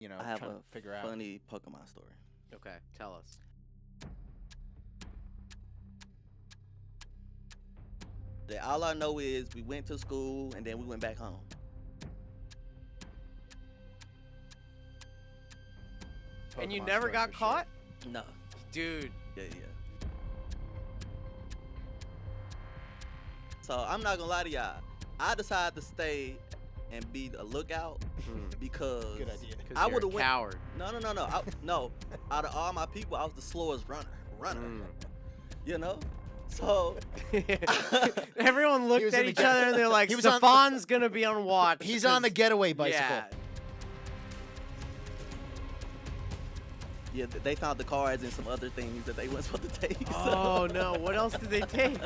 I have trying a to figure out. funny Pokemon story. Okay, tell us. All I know is we went to school and then we went back home. And you Pokemon never story got for caught? No. Dude. Yeah. So I'm not gonna lie to y'all. I decided to stay and be a lookout because Good idea. I would have went. Coward. No. No. Out of all my people, I was the slowest runner. You know. So Everyone He looked was at in the each other and they're like, he was on- Stephon's gonna be on watch. He's on the 'cause- getaway bicycle. Yeah. yeah, they found the cards and some other things that they weren't supposed to take. Oh no! What else did they take?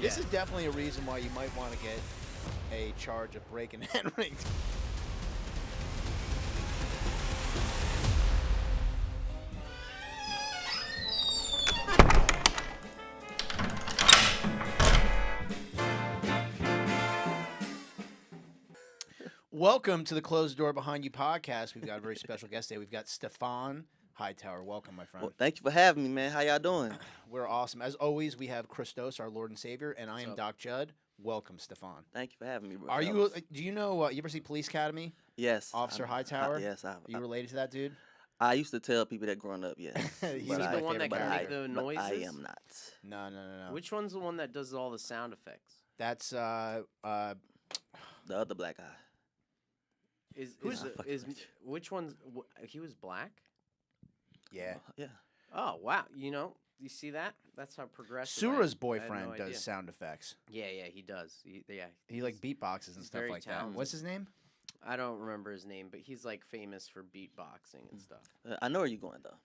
This is definitely a reason why you might want to get a charge of break and entering. Welcome to the Closed Door Behind You podcast. We've got a very special guest today. We've got Stephon Hightower. Welcome, my friend. Well, thank you for having me, man. How y'all doing? We're awesome. As always, we have ChrisTos, our Lord and Savior, and I am Doc Jud. Welcome, Stephon. Thank you for having me, bro. Are you? Do you know? You ever see Police Academy? Yes. Officer Hightower? Yes. Are you related to that dude? I used to tell people that growing up, yes. He's But my the one that favorite can make character. the but noises. I am not. No. Which one's the one that does all the sound effects? That's The other black guy. Is Nah, fucking with you. which one's he was black? yeah. Yeah. Oh wow! You see that? That's how progressive. I am. Sura's I had no boyfriend idea. does sound effects. Yeah, he does. He like beatboxes and he's stuff very like that. talented. What's his name? I don't remember his name, but he's like famous for beatboxing and stuff. I know where you're going, though.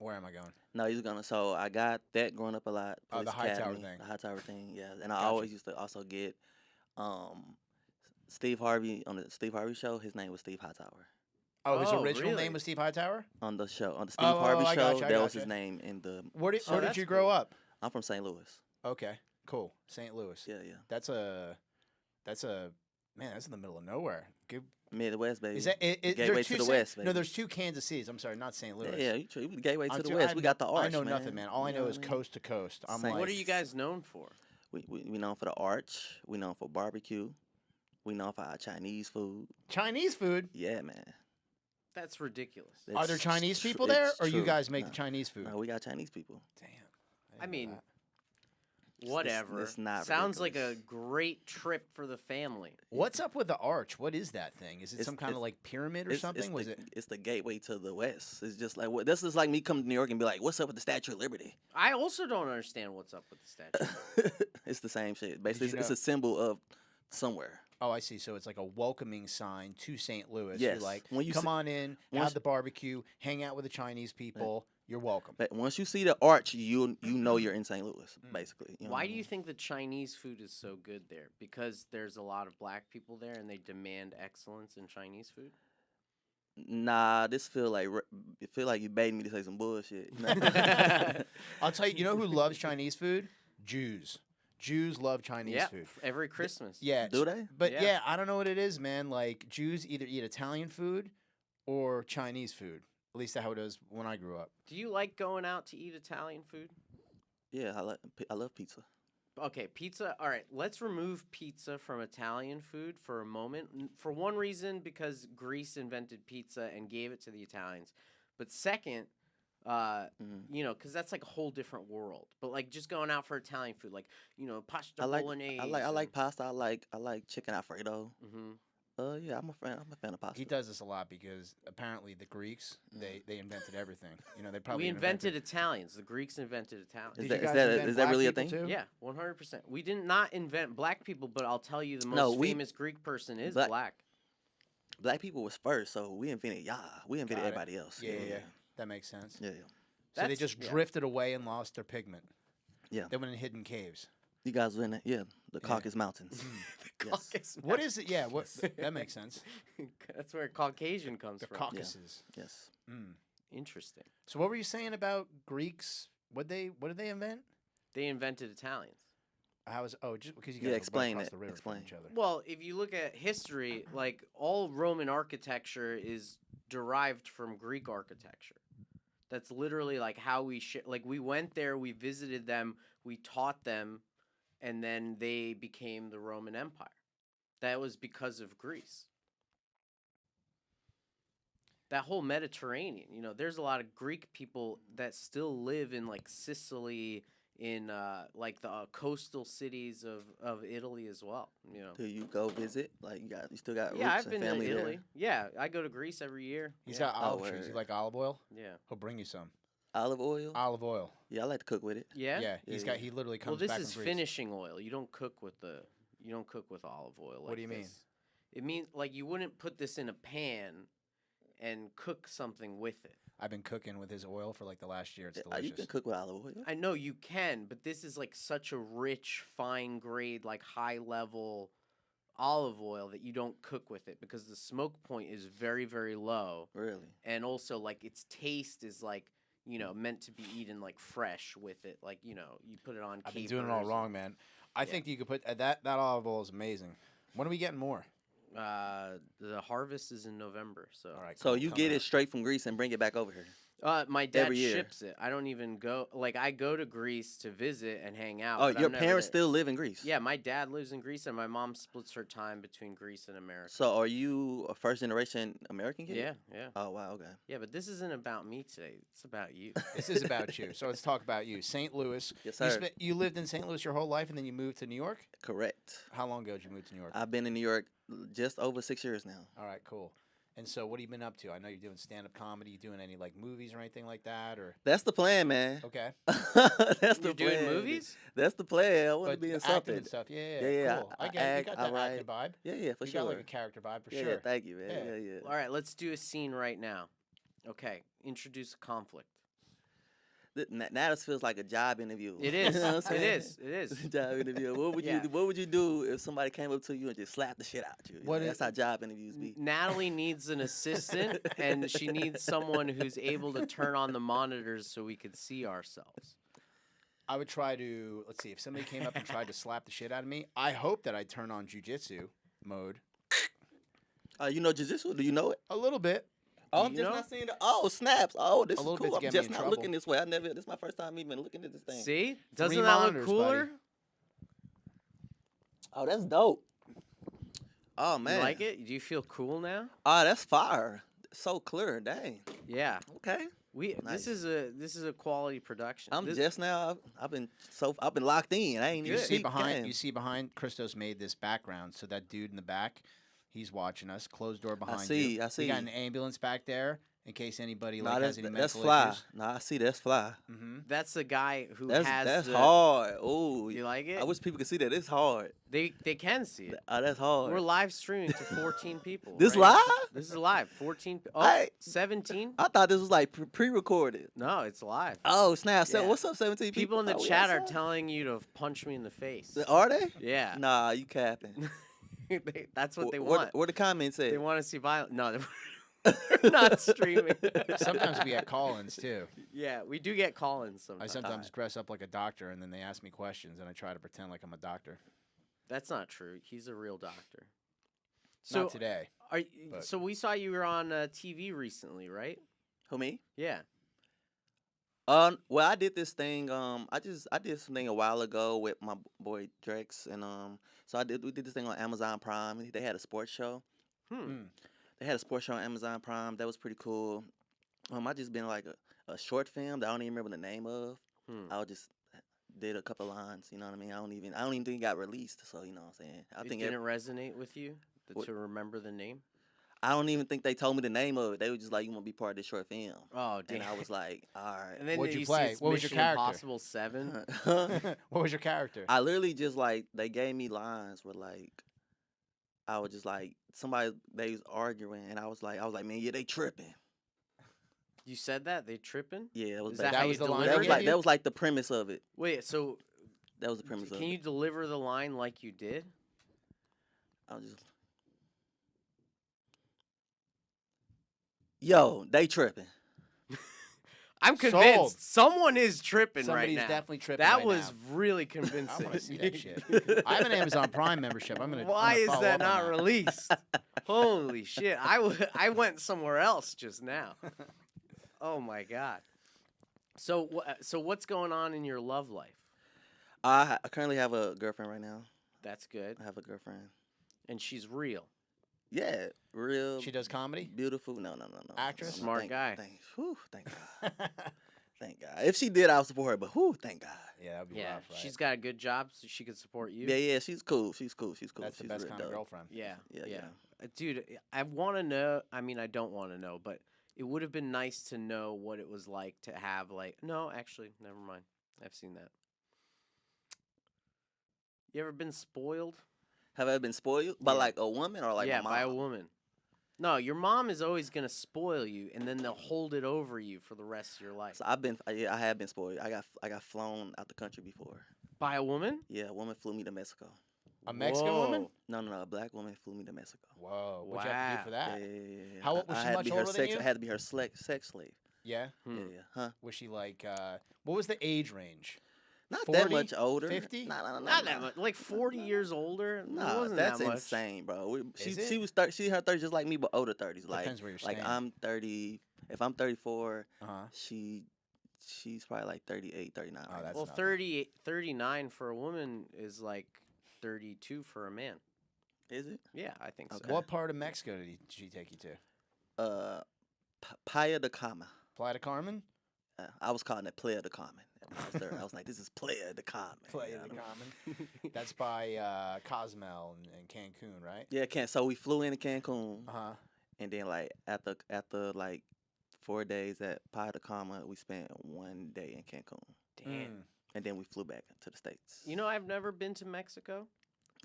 Where am I going? No, he's gonna. So I got that growing up a lot. Oh, the Police Hightower Academy, thing. The Hightower thing, yeah. And I Gotcha. always used to also get Steve Harvey on the Steve Harvey show. His name was Steve Hightower. Oh, his Oh, original really? name was Steve Hightower? On the show, on the Steve Oh, Harvey I show, gotcha, I that was his gotcha. name in the. Where did that's you grow cool. up? I'm from St. Louis. Okay, cool. St. Louis. Yeah. That's in the middle of nowhere. Good. Midwest, baby. Is that Gateway there's to two the West, baby. No, there's two Kansas Cities. I'm sorry, not St. Louis. Yeah, you the gateway to I'm the too- West. I We know- got the arch, I know man. nothing, man. All I You know what is mean? coast to coast. I'm Same. like, What are you guys known for? We known for the arch. We known for barbecue. We known for our Chinese food. Chinese food? Yeah, man. That's ridiculous. Are there It's Chinese tr- people there, it's or you true. guys make No. the Chinese food? No, we got Chinese people. Damn. I mean, It's whatever. not Sounds like a ridiculous. great trip for the family. What's up with the arch? What is that thing? Is it It's- some kind of it's- like pyramid or something? Was it? It's the gateway to the West. It's just like this is like me coming to New York and be like, "What's up with the Statue of Liberty?" I also don't understand what's up with the statue. It's the same shit. Basically, you it's know- a symbol of somewhere. Oh, I see. So it's like a welcoming sign to St. Louis. Yes. You're like, When you come see- on in, once- have the barbecue, hang out with the Chinese people. You're welcome. But once you see the arch, you know you're in St. Louis. Basically. You know what Why I do you mean? think the Chinese food is so good there? Because there's a lot of black people there and they demand excellence in Chinese food? Nah, this feel like you baiting me to say some bullshit. You know? I'll tell you. You know who loves Chinese food? Jews. Jews love Chinese Yeah, food. every Christmas. Yeah. Do they? But Yeah. yeah, I don't know what it is, man. Like Jews either eat Italian food or Chinese food. At least that's how it was when I grew up. Do you like going out to eat Italian food? Yeah, I love pizza. Okay, pizza. All right, let's remove pizza from Italian food for a moment. For one reason, because Greece invented pizza and gave it to the Italians. But second, because that's like a whole different world. But like just going out for Italian food, like pasta bolognese. I like pasta. I like chicken Alfredo. Mm-hmm. Yeah, I'm a fan of pasta. He does this a lot because apparently the Greeks they invented everything. They probably We invented Italians. The Greeks invented Italians. Did Is you that- guys is invent that black really a people thing? too? Yeah, 100%. We did not invent black people, but I'll tell you the most No, famous Greek person is black- black. Black people was first, so we invented y'all. We invented Got it. everybody else. Yeah. That makes sense. Yeah. So they That's- just yeah. drifted away and lost their pigment. Yeah. They went in hidden caves. You guys were in it. Yeah, the Caucasus Mountains. Yes. Caucasus What is it? Yeah, what that makes sense. That's where Caucasian comes The from. Caucasus. Yes. Mm. Interesting. So what were you saying about Greeks? What did they invent? They invented Italians. How is just because you Yeah, guys are right explain across it. the river Explain. from each other. Well, if you look at history, like all Roman architecture is derived from Greek architecture. That's literally like how like we went there, we visited them, we taught them, and then they became the Roman Empire. That was because of Greece. That whole Mediterranean, there's a lot of Greek people that still live in like Sicily, in like the coastal cities of Italy as well. Do you go visit? Like you still got Yeah, roots I've and been to family Italy. there? Yeah, I go to Greece every year. He's Yeah. got olive trees. You word. like olive oil? Yeah. He'll bring you some. Olive oil? Olive oil. Yeah, I like to cook with it. Yeah. Yeah, he's Yeah, got. yeah. He literally comes Well, this back is from Greece. finishing oil. You don't cook with olive oil. What Like do you mean? this. It means like you wouldn't put this in a pan and cook something with it. I've been cooking with his oil for like the last year. It's You delicious. can cook with olive oil. I know you can, but this is like such a rich, fine grade, like high level olive oil that you don't cook with it because the smoke point is very, very low. Really? And also like its taste is like, meant to be eaten like fresh with it. Like, you put it on I've been doing it all capers wrong, man. I Yeah. think you could put that olive oil is amazing. When are we getting more? The harvest is in November, so. All right. So cool, you coming get it up. straight from Greece and bring it back over here? My dad Every year. ships it. I don't even go. Like I go to Greece to visit and hang out. Oh, but your I'm never parents there. still live in Greece? Yeah, my dad lives in Greece, and my mom splits her time between Greece and America. So are you a first generation American kid? Yeah, yeah, Oh, wow, okay. yeah. But this isn't about me today. It's about you. This is about you. So let's talk about you. St. Louis. Yes, You, sir. you lived in St. Louis your whole life, and then you moved to New York. Correct. How long ago did you move to New York? I've been in New York just over 6 years now. All right, cool. And so, what have you been up to? I know you're doing stand-up comedy. You doing any like movies or anything like that, or That's the plan, man. okay? That's the You're plan. doing movies? That's the plan. I want to But be in acting something. and stuff. Yeah, Yeah, yeah, cool. I I get it. act, You got I that write. acting vibe. Yeah, yeah, for You sure. got like a character vibe for yeah, sure. yeah, thank you, man. Yeah. Yeah, yeah. All right, let's do a scene right now. Okay, introduce a conflict. Now this feels like a job interview. It You is. know what I'm It saying? is. It is. Job interview. What would Yeah. you What would you do if somebody came up to you and just slapped the shit out you? What That's is- how job interviews be. Natalie needs an assistant, and she needs someone who's able to turn on the monitors so we could see ourselves. I would try to let's see if somebody came up and tried to slap the shit out of me. I hope that I'd turn on jujitsu mode You know jiu-jitsu? Do you know it? a little bit. Oh, I'm You just know? not seeing the. Oh, snaps. Oh, this A is little cool. bit's I'm getting me just in not trouble. looking this way. This is my first time even looking at this thing. See? Doesn't Three that look monitors, cooler? buddy. Oh, that's dope. Oh You man. like it? Do you feel cool now? Oh, that's fire. So clear. Dang. Yeah. Okay. This Nice. is a quality production. I'm This- just now. I've been locked in. I ain't You even see peeped behind. game. You see behind. ChrisTos made this background, so that dude in the back, he's watching us. Closed door behind see, you. I see. We got an ambulance back there in case anybody Nah, like that's has any that's medical fly. issues. Nah, I see that's fly. Mm-hmm. That's the guy who That's has the. hard. Oh, You like it? I wish people could see that. It's hard. They can see it. Oh, that's hard. We're live streaming to 14 people. This right? live? This is live. 14. Oh, I- 17? I thought this was like pre-recorded. No, it's live. Oh snap! Yeah. What's up, 17 people? People in the Oh, we chat are outside? telling you to punch me in the face. Are they? Yeah. Nah, you capping. That's what they What want. What the comments say? They want to see violence. No, they're not streaming. Sometimes we get call-ins too. Yeah, we do get call-ins I sometimes. sometimes dress up like a doctor, and then they ask me questions, and I try to pretend like I'm a doctor. That's not true. He's a real doctor. Not today. Are, but- so we saw you were on TV recently, right? Who me? Yeah. Well, I did this thing. I did something a while ago with my boy Drex, and so we did this thing on Amazon Prime. They had a sports show. Mm. They had a sports show on Amazon Prime. That was pretty cool. I just been like a short film that I don't even remember the name of. I just did a couple lines. You know what I mean? I don't even think it got released. So you know what I'm saying? I It think didn't resonate with you What? to remember the name? I don't even think they told me the name of it. They were just like, "You want to be part of this short film?" Oh, damn. And I was like, "All right." And then What'd you see play? it's What was your Mission character? Impossible 7. What was your character? I literally just like they gave me lines where like I was just like they was arguing and I was like, man, yeah, they tripping. You said that? They tripping? Yeah, it was Is bad. that how was you the line delivered they it? gave you? That was like the premise of it. Wait, so That was the premise of can it. you deliver the line like you did? I was just yo, they tripping. I'm Sold. convinced someone is tripping Somebody's right now. definitely tripping That right was now. really I convincing. want to see that shit. I have an Amazon Prime membership. I'm gonna. Why is follow that up on not released? Holy shit! I went somewhere else just now. Oh my god. So what's going on in your love life? I currently have a girlfriend right now. That's good. I have a girlfriend. And she's real. Yeah, real. She does comedy. Beautiful. No. Actress? Smart guy. Thank God. Thank God. If she did, I'll support her. But thank God. Yeah, that'd be Yeah, rough, right? she's got a good job, so she could support you. Yeah. She's cool. She's cool. That's the She's best real kind of dope. girlfriend. Yeah. Yeah. Dude, I want to know. I mean, I don't want to know, but it would have been nice to know what it was like to have, like, no, actually, never mind. I've seen that. You ever been spoiled? Have I been spoiled by Yeah. like a woman or like yeah, my mom? by a woman. No, your mom is always gonna spoil you, and then they'll hold it over you for the rest of your life. So I have been spoiled. I got flown out the country before. By a woman? Yeah, a woman flew me to Mexico. A Mexican woman? No, a black woman flew me to Mexico. Whoa. What'd you have to do for that? Yeah. How old was I she? had to Much be her older than sex, you? I had to be her sex slave. Yeah. Hmm. Yeah. Huh? Was she like? What was the age range? Not 40? that much older. 50? No. Not that much. Like 40 years older? It No, wasn't that's that much. insane, bro. Is it? She was she her 30s just like me, but older 30s. Like Depends where you're like staying. I'm 30. If I'm 34, Uh huh. she's probably like 38, 39. Oh, right that's now. Well, not 39 for a woman is like 32 for a man. Is it? Yeah, I think so. Okay. What part of Mexico did she take you to? Playa de Carmen. Playa de Carmen. I was calling it Playa de Carmen. When I was there. I was like, this is Playa de Carmen. Playa you de know? Carmen. That's by Cozumel and Cancun, right? Yeah, so we flew into Cancun, Uh huh. and then like after like 4 days at Playa de Carmen, we spent 1 day in Cancun, Damn. and then we flew back to the States. You know, I've never been to Mexico,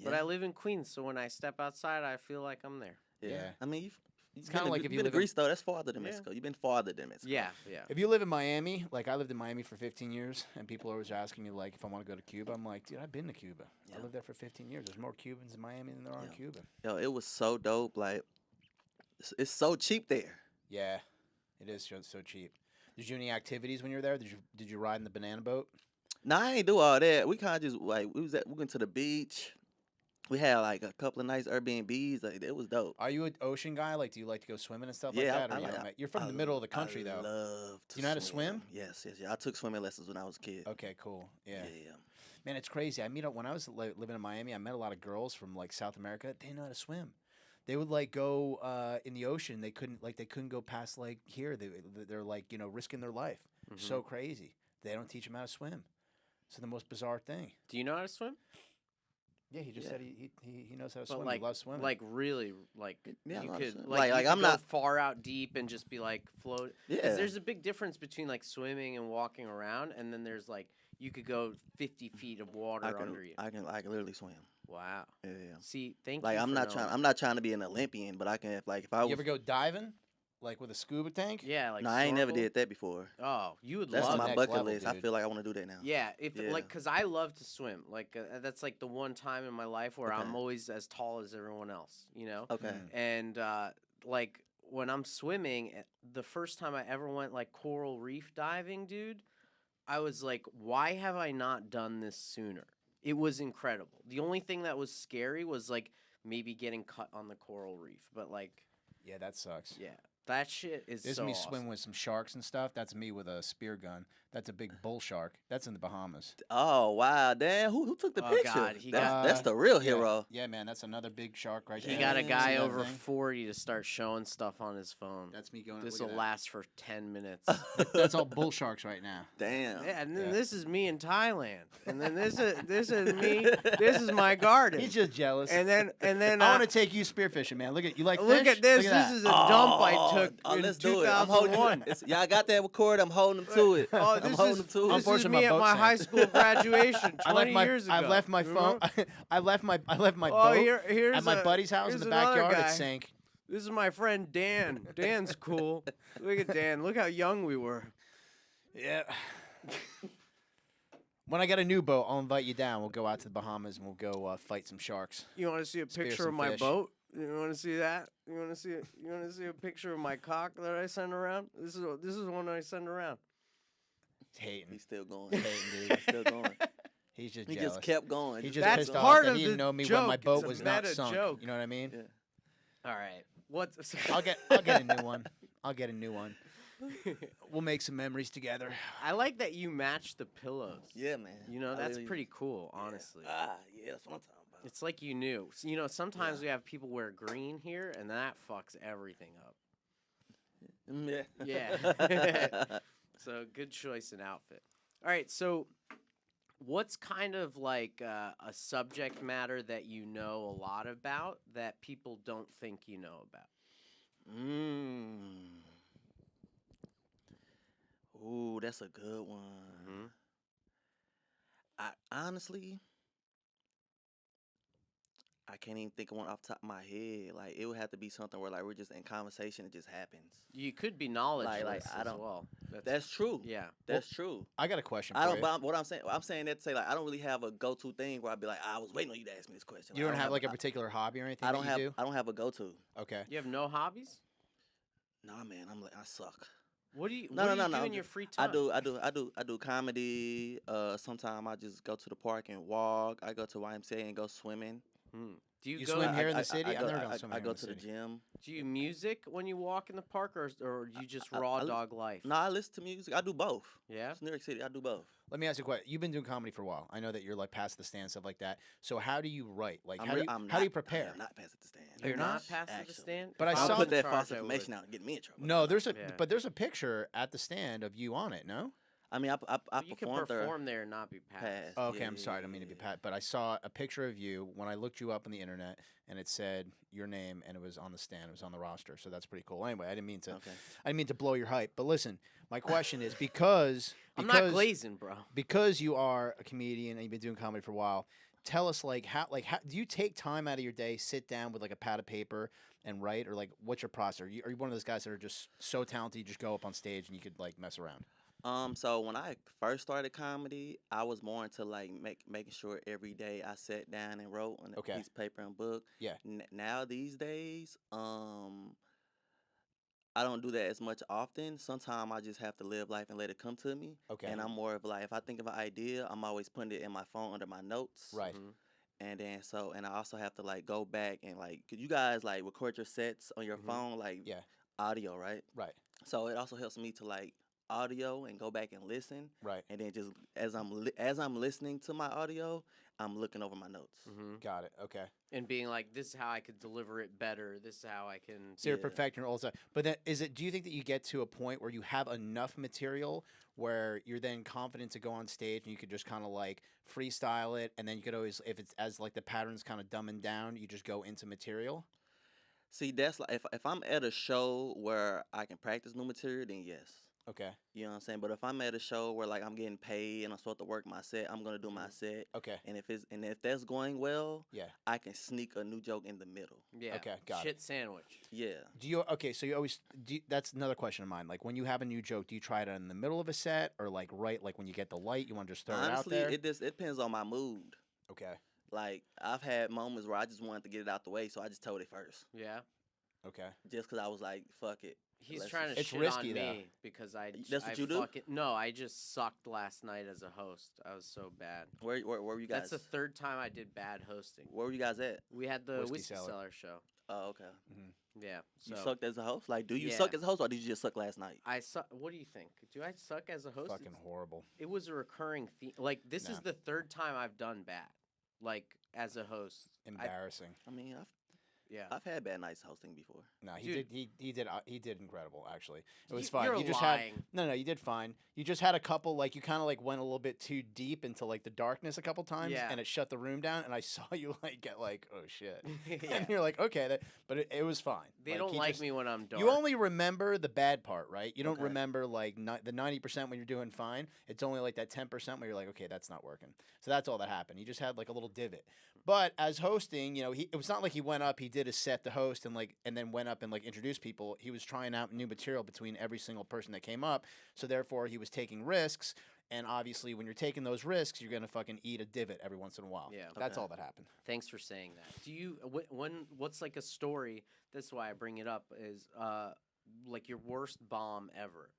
but Yeah. I live in Queens, so when I step outside, I feel like I'm there. Yeah. I mean, It's kinda kinda like if you been to live in- Greece though. That's farther than Yeah. Mexico. You've been farther than Mexico. Yeah. If you live in Miami, like I lived in Miami for 15 years, and people are always asking me like if I want to go to Cuba, I'm like, dude, I've been to Cuba. I Yeah. lived there for 15 years. There's more Cubans in Miami than there are in Yeah. Cuba. Yo, it was so dope. Like, it's so cheap there. Yeah, it is so cheap. Did you do any activities when you were there? Did you ride in the banana boat? Nah, I ain't do all that. We kind of just like we went to the beach. We had like a couple of nice Airbnbs. Like, it was dope. Are you an ocean guy? Like, do you like to go swimming and stuff Yeah, like that? Or I you like- don't you're from the middle of the country, I though. love to Do you know how to swim? Yes. I took swimming lessons when I was a kid. Okay, cool. Yeah. Yeah. Man, it's crazy. I meet up when I was living in Miami. I met a lot of girls from like South America. They didn't know how to swim. They would like go in the ocean. They couldn't go past like here. They're like risking their life. Mhm. So crazy. They don't teach them how to swim. It's the most bizarre thing. Do you know how to swim? Yeah, he just Yeah. said he knows how to But swim. like, he loves swimming. like really, like Yeah, I you know how to could swim. like Like, you I'm could go not- far out deep and just be like float. 'Cause Yeah. there's a big difference between like swimming and walking around, and then there's like you could go 50 feet of water under you. I can literally swim. Wow. Yeah. See, thank Like you. I'm for not knowing. I'm not trying to be an Olympian, but I can if I you was. ever go diving, like with a scuba tank? Yeah, like No, I ain't never snorkel? did that before. Oh, you would That's love on my next bucket level, list. I dude. feel like I want to do that now. Yeah, if Yeah. like, cause I love to swim. Like that's like the one time in my life where I'm Okay. always as tall as everyone else. You know. Okay. Mm. And like when I'm swimming, the first time I ever went like coral reef diving, dude, I was like, why have I not done this sooner? It was incredible. The only thing that was scary was like maybe getting cut on the coral reef, but like, Yeah, that sucks. yeah, that shit is There's so me awesome. swimming with some sharks and stuff. That's me with a spear gun. That's a big bull shark. That's in the Bahamas. Oh wow, damn! Who took the Oh, picture? God, he that's got- the real Yeah. hero. Yeah, man, that's another big shark right He there. got a Damn. guy See that over thing? 40 to start showing stuff on his phone. That's me going. This look will at last for 10 minutes. that. That's all bull sharks right now. Damn. Yeah, and then Yeah. this is me in Thailand, and then this is me. This is my garden. He's just jealous. and then I want to take you spearfishing, man. Look at you like look fish? at this. Look at This that. is a dump I took in Let's do it. I'm holding 2001. Y'all got that record? I'm holding them to it. Oh, I'm this holding is them to it. this is Unfortunately, me my at boat my sank. high school graduation 20 I left my years ago. I left my phone. I left my boat Here's at my buddy's house in here's the another backyard. guy. It sank. This is my friend Dan. Dan's cool. Look at Dan. Look how young we were. Yeah. When I get a new boat, I'll invite you down. We'll go out to the Bahamas and we'll go fight some sharks. You want to see a Spear picture some of my fish. boat? You want to see that? You want to see a picture of my cock that I send around? This is one I send around. hating. He's still going. Hating, dude. He's still going. He's just He jealous. just kept going. He Just just That's pissed kept off part that of he didn't the know me when my joke. boat It's a was not meta sunk. joke. You know what I mean? going. All right. What's I'll get a new one. I'll get a new one. We'll make some memories together. I like that you match the pillows. Yeah, man. You know, I that's literally- pretty cool, yeah. honestly. Yeah, that's what I'm talking about. It's like you knew. You know, sometimes Yeah. we have people wear green here, and that fucks everything up. Yeah. Yeah. So good choice in outfit. All right, so what's kind of like a subject matter that you know a lot about that people don't think you know about? Ooh, that's a good one. Mhm. I honestly, I can't even think of one off the top of my head. Like it would have to be something where like we're just in conversation, it just happens. You could be knowledgeless I as don't- well. That's true. Yeah. That's true. I got a question I for don't. you. But what I'm saying that to say like I don't really have a go-to thing where I'd be like I was waiting on you to ask me this question. You Like, don't I have like a I- particular hobby or anything I don't that have. you do? I don't have a go-to. Okay. You have no hobbies? Nah, man. I suck. What do you No, what no, do no, you no, do I'm in your just- free time? I do comedy. Sometimes I just go to the park and walk. I go to YMCA and go swimming. Do you, You go swim here in the I city? I've go, never gone swimming I here go in the to the city. gym. do you music when you walk in the park or do you just I- raw I li- dog life? No, I listen to music. I do both. Yeah? It's New York City. I do both. Let me ask you a question. You've been doing comedy for a while. I know that you're like past the stand, stuff like that. So how do you write? Like, how do you prepare? I'm not past the stand. Oh, you're not? past the Actually. stand? But If I was saw- I'll put in that charge, false I would. information out and get me in trouble. No, there's a Yeah. but there's a picture at the stand of you on it. No. I mean, I Well, you can performed there. perform there and not be passed. Passed. Oh, okay, Yeah, I'm sorry. I don't mean to be yeah. pat, but I saw a picture of you when I looked you up on the internet, and it said your name, and it was on the stand. It was on the roster, so that's pretty cool. Anyway, I didn't mean to. Okay. I didn't mean to blow your hype, but listen, my question is because I'm not glazing, bro. because you are a comedian and you've been doing comedy for a while. Tell us how do you take time out of your day, sit down with like a pad of paper and write, or like what's your process? Are you one of those guys that are just so talented you just go up on stage and you could like mess around? So when I first started comedy, I was more into like making sure every day I sat down and wrote on a Okay. piece of paper and book. Yeah. Now these days, I don't do that as much often. Sometimes I just have to live life and let it come to me. Okay. And I'm more of like, if I think of an idea, I'm always putting it in my phone under my notes. Right. Mhm. And then and I also have to like go back and like, cause you guys like record your sets on your Mhm. phone, like Yeah. audio, right? Right. So it also helps me to like audio and go back and listen. Right. And then just as I'm listening to my audio, I'm looking over my notes. Mhm. Got it. Okay. And being like, this is how I could deliver it better. This is how I can. So you're Yeah. perfecting all the time. But then do you think that you get to a point where you have enough material where you're then confident to go on stage and you could just kind of like freestyle it, and then you could always, if it's as like the pattern's kind of dumbing down, you just go into material? See, that's like if I'm at a show where I can practice new material, then yes. Okay. You know what I'm saying? But if I'm at a show where like I'm getting paid and I'm supposed to work my set, I'm gonna do my set. Okay. And if that's going well, Yeah. I can sneak a new joke in the middle. Yeah. Okay, got it. Shit sandwich. Yeah. So you always that's another question of mine. Like when you have a new joke, do you try it in the middle of a set, or like right like when you get the light, you want to just throw Honestly, it out there? it depends on my mood. Okay. Like I've had moments where I just wanted to get it out the way, so I just told it first, Yeah. Okay. just because I was like, "Fuck it." He's Let's trying to just- It's shit risky, on though. me because I. That's what I you do? No, I just sucked last night as a host. I was so bad. Where were you guys? That's the third time I did bad hosting. Where were you guys at? We had the Whiskey whiskey Cellar. cellar show. Oh, okay. Yeah. So You sucked as a host? Like, do you Yeah. suck as a host, or did you just suck last night? I suck. What do you think? Do I suck as a host? Fucking horrible. It was a recurring theme. Like this is Nah. the third time I've done bad. Like as a host. Embarrassing. I mean, Yeah. I've had bad nights hosting before. No, Dude. he did incredible actually. It was You- fun. you're You just lying. had no, you did fine. You just had a couple like you kind of like went a little bit too deep into like the darkness a couple times, Yeah. and it shut the room down. And I saw you like get like oh shit, Yeah. and you're like okay, but it was fine. They don't he like just- me when I'm dark. You only remember the bad part, right? You don't Okay. remember like the 90% when you're doing fine. It's only like that 10% where you're like, okay, that's not working. So that's all that happened. You just had like a little divot. But as hosting, you know, it was not like he went up, he did a set to host and then went up and like introduced people. He was trying out new material between every single person that came up. So therefore, he was taking risks. And obviously, when you're taking those risks, you're gonna fucking eat a divot every once in a while. Yeah. That's Okay. all that happened. Thanks for saying that. Do you what's like a story? That's why I bring it up. Is like your worst bomb ever?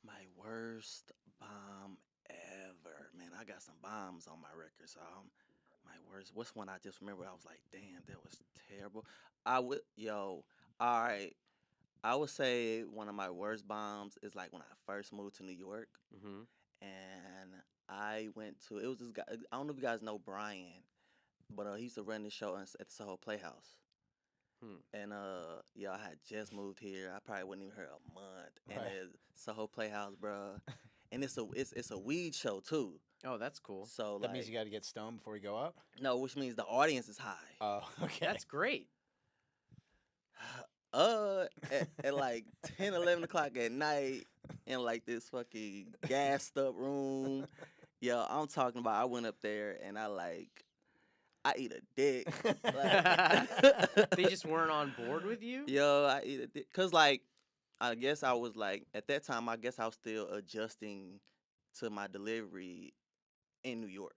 My worst bomb ever, man. I got some bombs on my record, so my worst. What's one I just remember? I was like, damn, that was terrible. All right. I would say one of my worst bombs is like when I first moved to New York, Mm-hmm. and I went to. It was this guy. I don't know if you guys know Brian, but he used to run this show at the Soho Playhouse. Hmm. And I had just moved here. I probably wasn't even here a month. And Right. it's Soho Playhouse, bruh. And it's a weed show too. Oh, that's cool. So That like means you got to get stoned before you go up. no, which means the audience is high. Oh, okay. That's great. At like 10, 11 o'clock at night in like this fucking gassed up room. Yo, I'm talking about I went up there and I eat a dick. Like, They just weren't on board with you. yo, I eat a dick. Cause like I guess I was like at that time I guess I was still adjusting to my delivery in New York.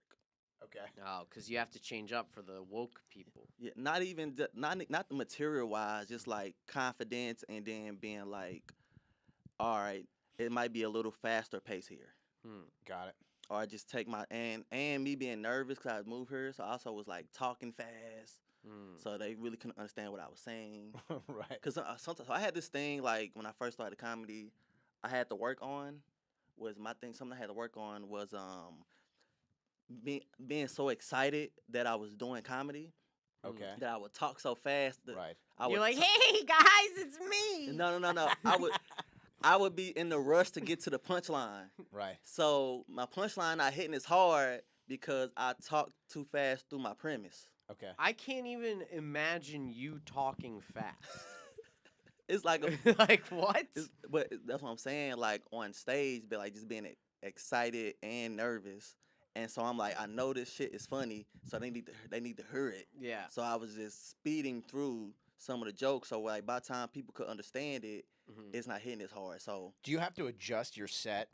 Okay. Oh, because you have to change up for the woke people. Yeah, not even not the material wise, just like confidence and then being like, all right, it might be a little faster pace here. Hmm. Got it. Or I just take my and me being nervous because I moved here, so I also was like talking fast, Hmm. so they really couldn't understand what I was saying. Right. Cause sometimes so I had this thing like when I first started comedy, I had to work on was my thing. Something I had to work on was being so excited that I was doing comedy Okay. that I would talk so fast that Right. I would You're like, t- hey guys, it's me. no. I would be in the rush to get to the punchline. Right. So my punchline not hitting as hard because I talked too fast through my premise. Okay. I can't even imagine you talking fast. It's like Like what? but that's what I'm saying. Like on stage, but like just being excited and nervous. And so I'm like, I know this shit is funny, so they need to hear it. Yeah. So I was just speeding through some of the jokes. So like by the time people could understand it, Mhm. it's not hitting as hard. So Do you have to adjust your set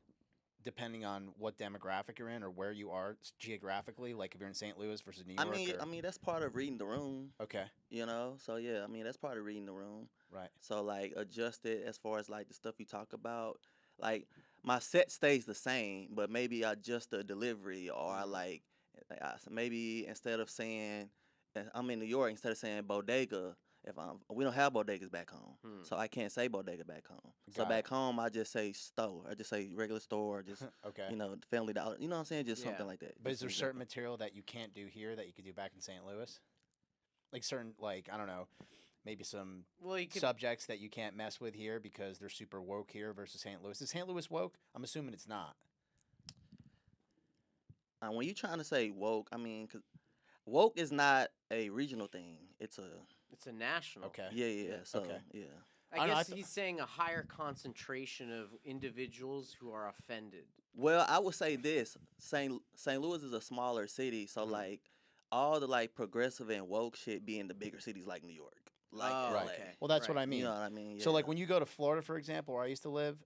depending on what demographic you're in or where you are geographically? Like if you're in St. Louis versus New York. I mean that's part of reading the room, Okay. you know. So yeah, I mean that's part of reading the room. Right. So like adjust it as far as like the stuff you talk about. Like my set stays the same, but maybe I adjust the delivery or I like maybe instead of saying I'm in New York, instead of saying bodega, we don't have bodegas back home, Hmm. so I can't say bodega back home. So Got back home I just say store, I just say regular store, or just Okay. Family Dollar. You know what I'm saying? Just Yeah. something like that. But is Just there an certain example. material that you can't do here that you could do back in St. Louis? Like certain, like I don't know, maybe some Well, you could. subjects that you can't mess with here because they're super woke here versus St. Louis. Is St. Louis woke? I'm assuming it's not. When you trying to say woke, I mean, 'cause woke is not a regional thing. It's a It's a national. Okay. yeah. So Okay. yeah. I I don't know, I guess th- he's saying a higher concentration of individuals who are offended. Well, I would say this: St. Louis is a smaller city, so Mhm. like all the like progressive and woke shit be in the bigger cities like New York, like Oh, LA. Right. okay. Well, that's what Right. I mean. You know what I mean? So like Yeah. when you go to Florida, for example, where I used to live,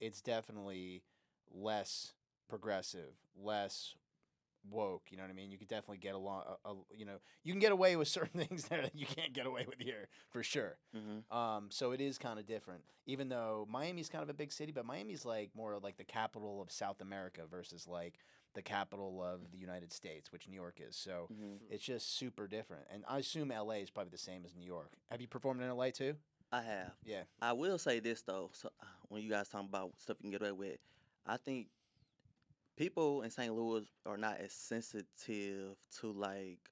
it's definitely less progressive, less woke. You know what I mean? You could definitely get along. You can get away with certain things there that you can't get away with here for sure. So it is kind of different. Even though Miami's kind of a big city, but Miami's like more like the capital of South America versus like the capital of the United States, which New York is. So it's just super different. And I assume LA is probably the same as New York. Have you performed in LA too? I have. Yeah. I will say this though. So when you guys talking about stuff you can get away with, I think people in St. Louis are not as sensitive to like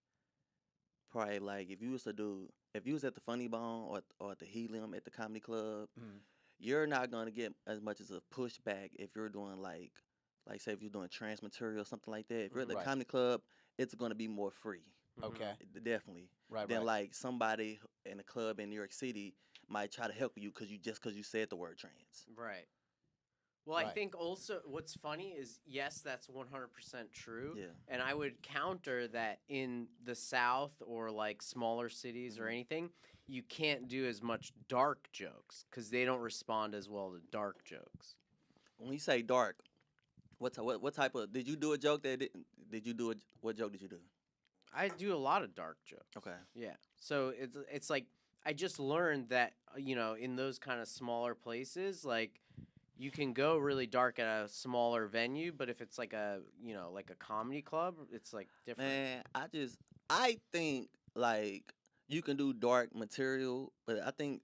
probably like if you was at the Funny Bone or at the Helium at the comedy club, Mhm. you're not gonna get as much as a pushback if you're doing like say if you're doing trans material or something like that. If you're at the Right. comedy club, it's gonna be more free. Mhm. Okay. Definitely. Right. Then Right. like somebody in a club in New York City might try to help you because you said the word trans. Right. Well, I Right. think also what's funny is yes, that's 100% true. Yeah. And I would counter that in the South or like smaller cities or Mhm. anything, you can't do as much dark jokes because they don't respond as well to dark jokes. When you say dark, what type of did you do a joke that did you do what joke did you do? I do a lot of dark jokes. Okay. Yeah. So it's like I just learned that in those kind of smaller places, like you can go really dark at a smaller venue, but if it's like a like a comedy club, it's like different. Man, I think like you can do dark material, but I think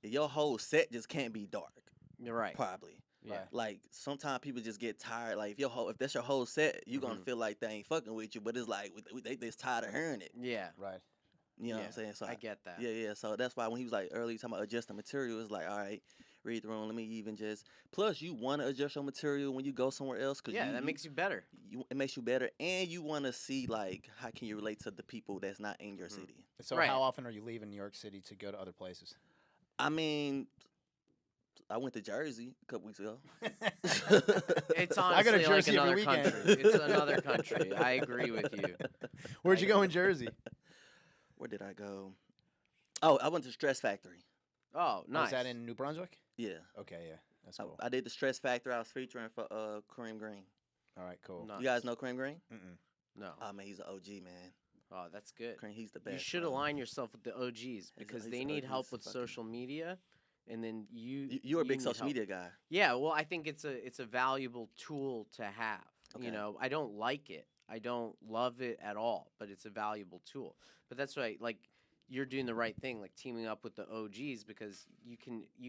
your whole set just can't be dark. You're right. Probably. Yeah. Like sometimes people just get tired. Like if that's your whole set, you gonna Mhm. feel like they ain't fucking with you. But it's like they just tired of hearing it. Yeah. Right. You know what Yeah, I'm saying? So I get that. Yeah. So that's why when he was like earlier talking about adjusting material, it's like, all right, read the room. Let me even just. Plus, you want to adjust your material when you go somewhere else, cause Yeah, that makes you better. it makes you better, and you want to see like how can you relate to the people that's not in your Mhm. city. So Right. how often are you leaving New York City to go to other places? I mean, I went to Jersey a couple weeks ago. It's I go to honestly like Jersey every another weekend. country. It's another country. I agree with you. Where'd you go in Jersey? Where did I go? Oh, I went to Stress Factory. Oh, nice. Was that in New Brunswick? Yeah. Okay, yeah. That's I, cool. I did the Stress Factory. I was featuring for Kareem Green. All right, cool. Nice. You guys know Kareem Green? Mm-mm. No. Oh man, he's an OG man. Oh, that's good. Kareem, he's the best. You should bro. align yourself with the OGs because he's they the need help OGs with fucking- social media, and then You're a big need social help. media guy. Yeah, well, I think it's a valuable tool to have. Okay. You know, I don't like it. I don't love it at all, but it's a valuable tool. But that's right. Like you're doing the right thing, like teaming up with the OGs because you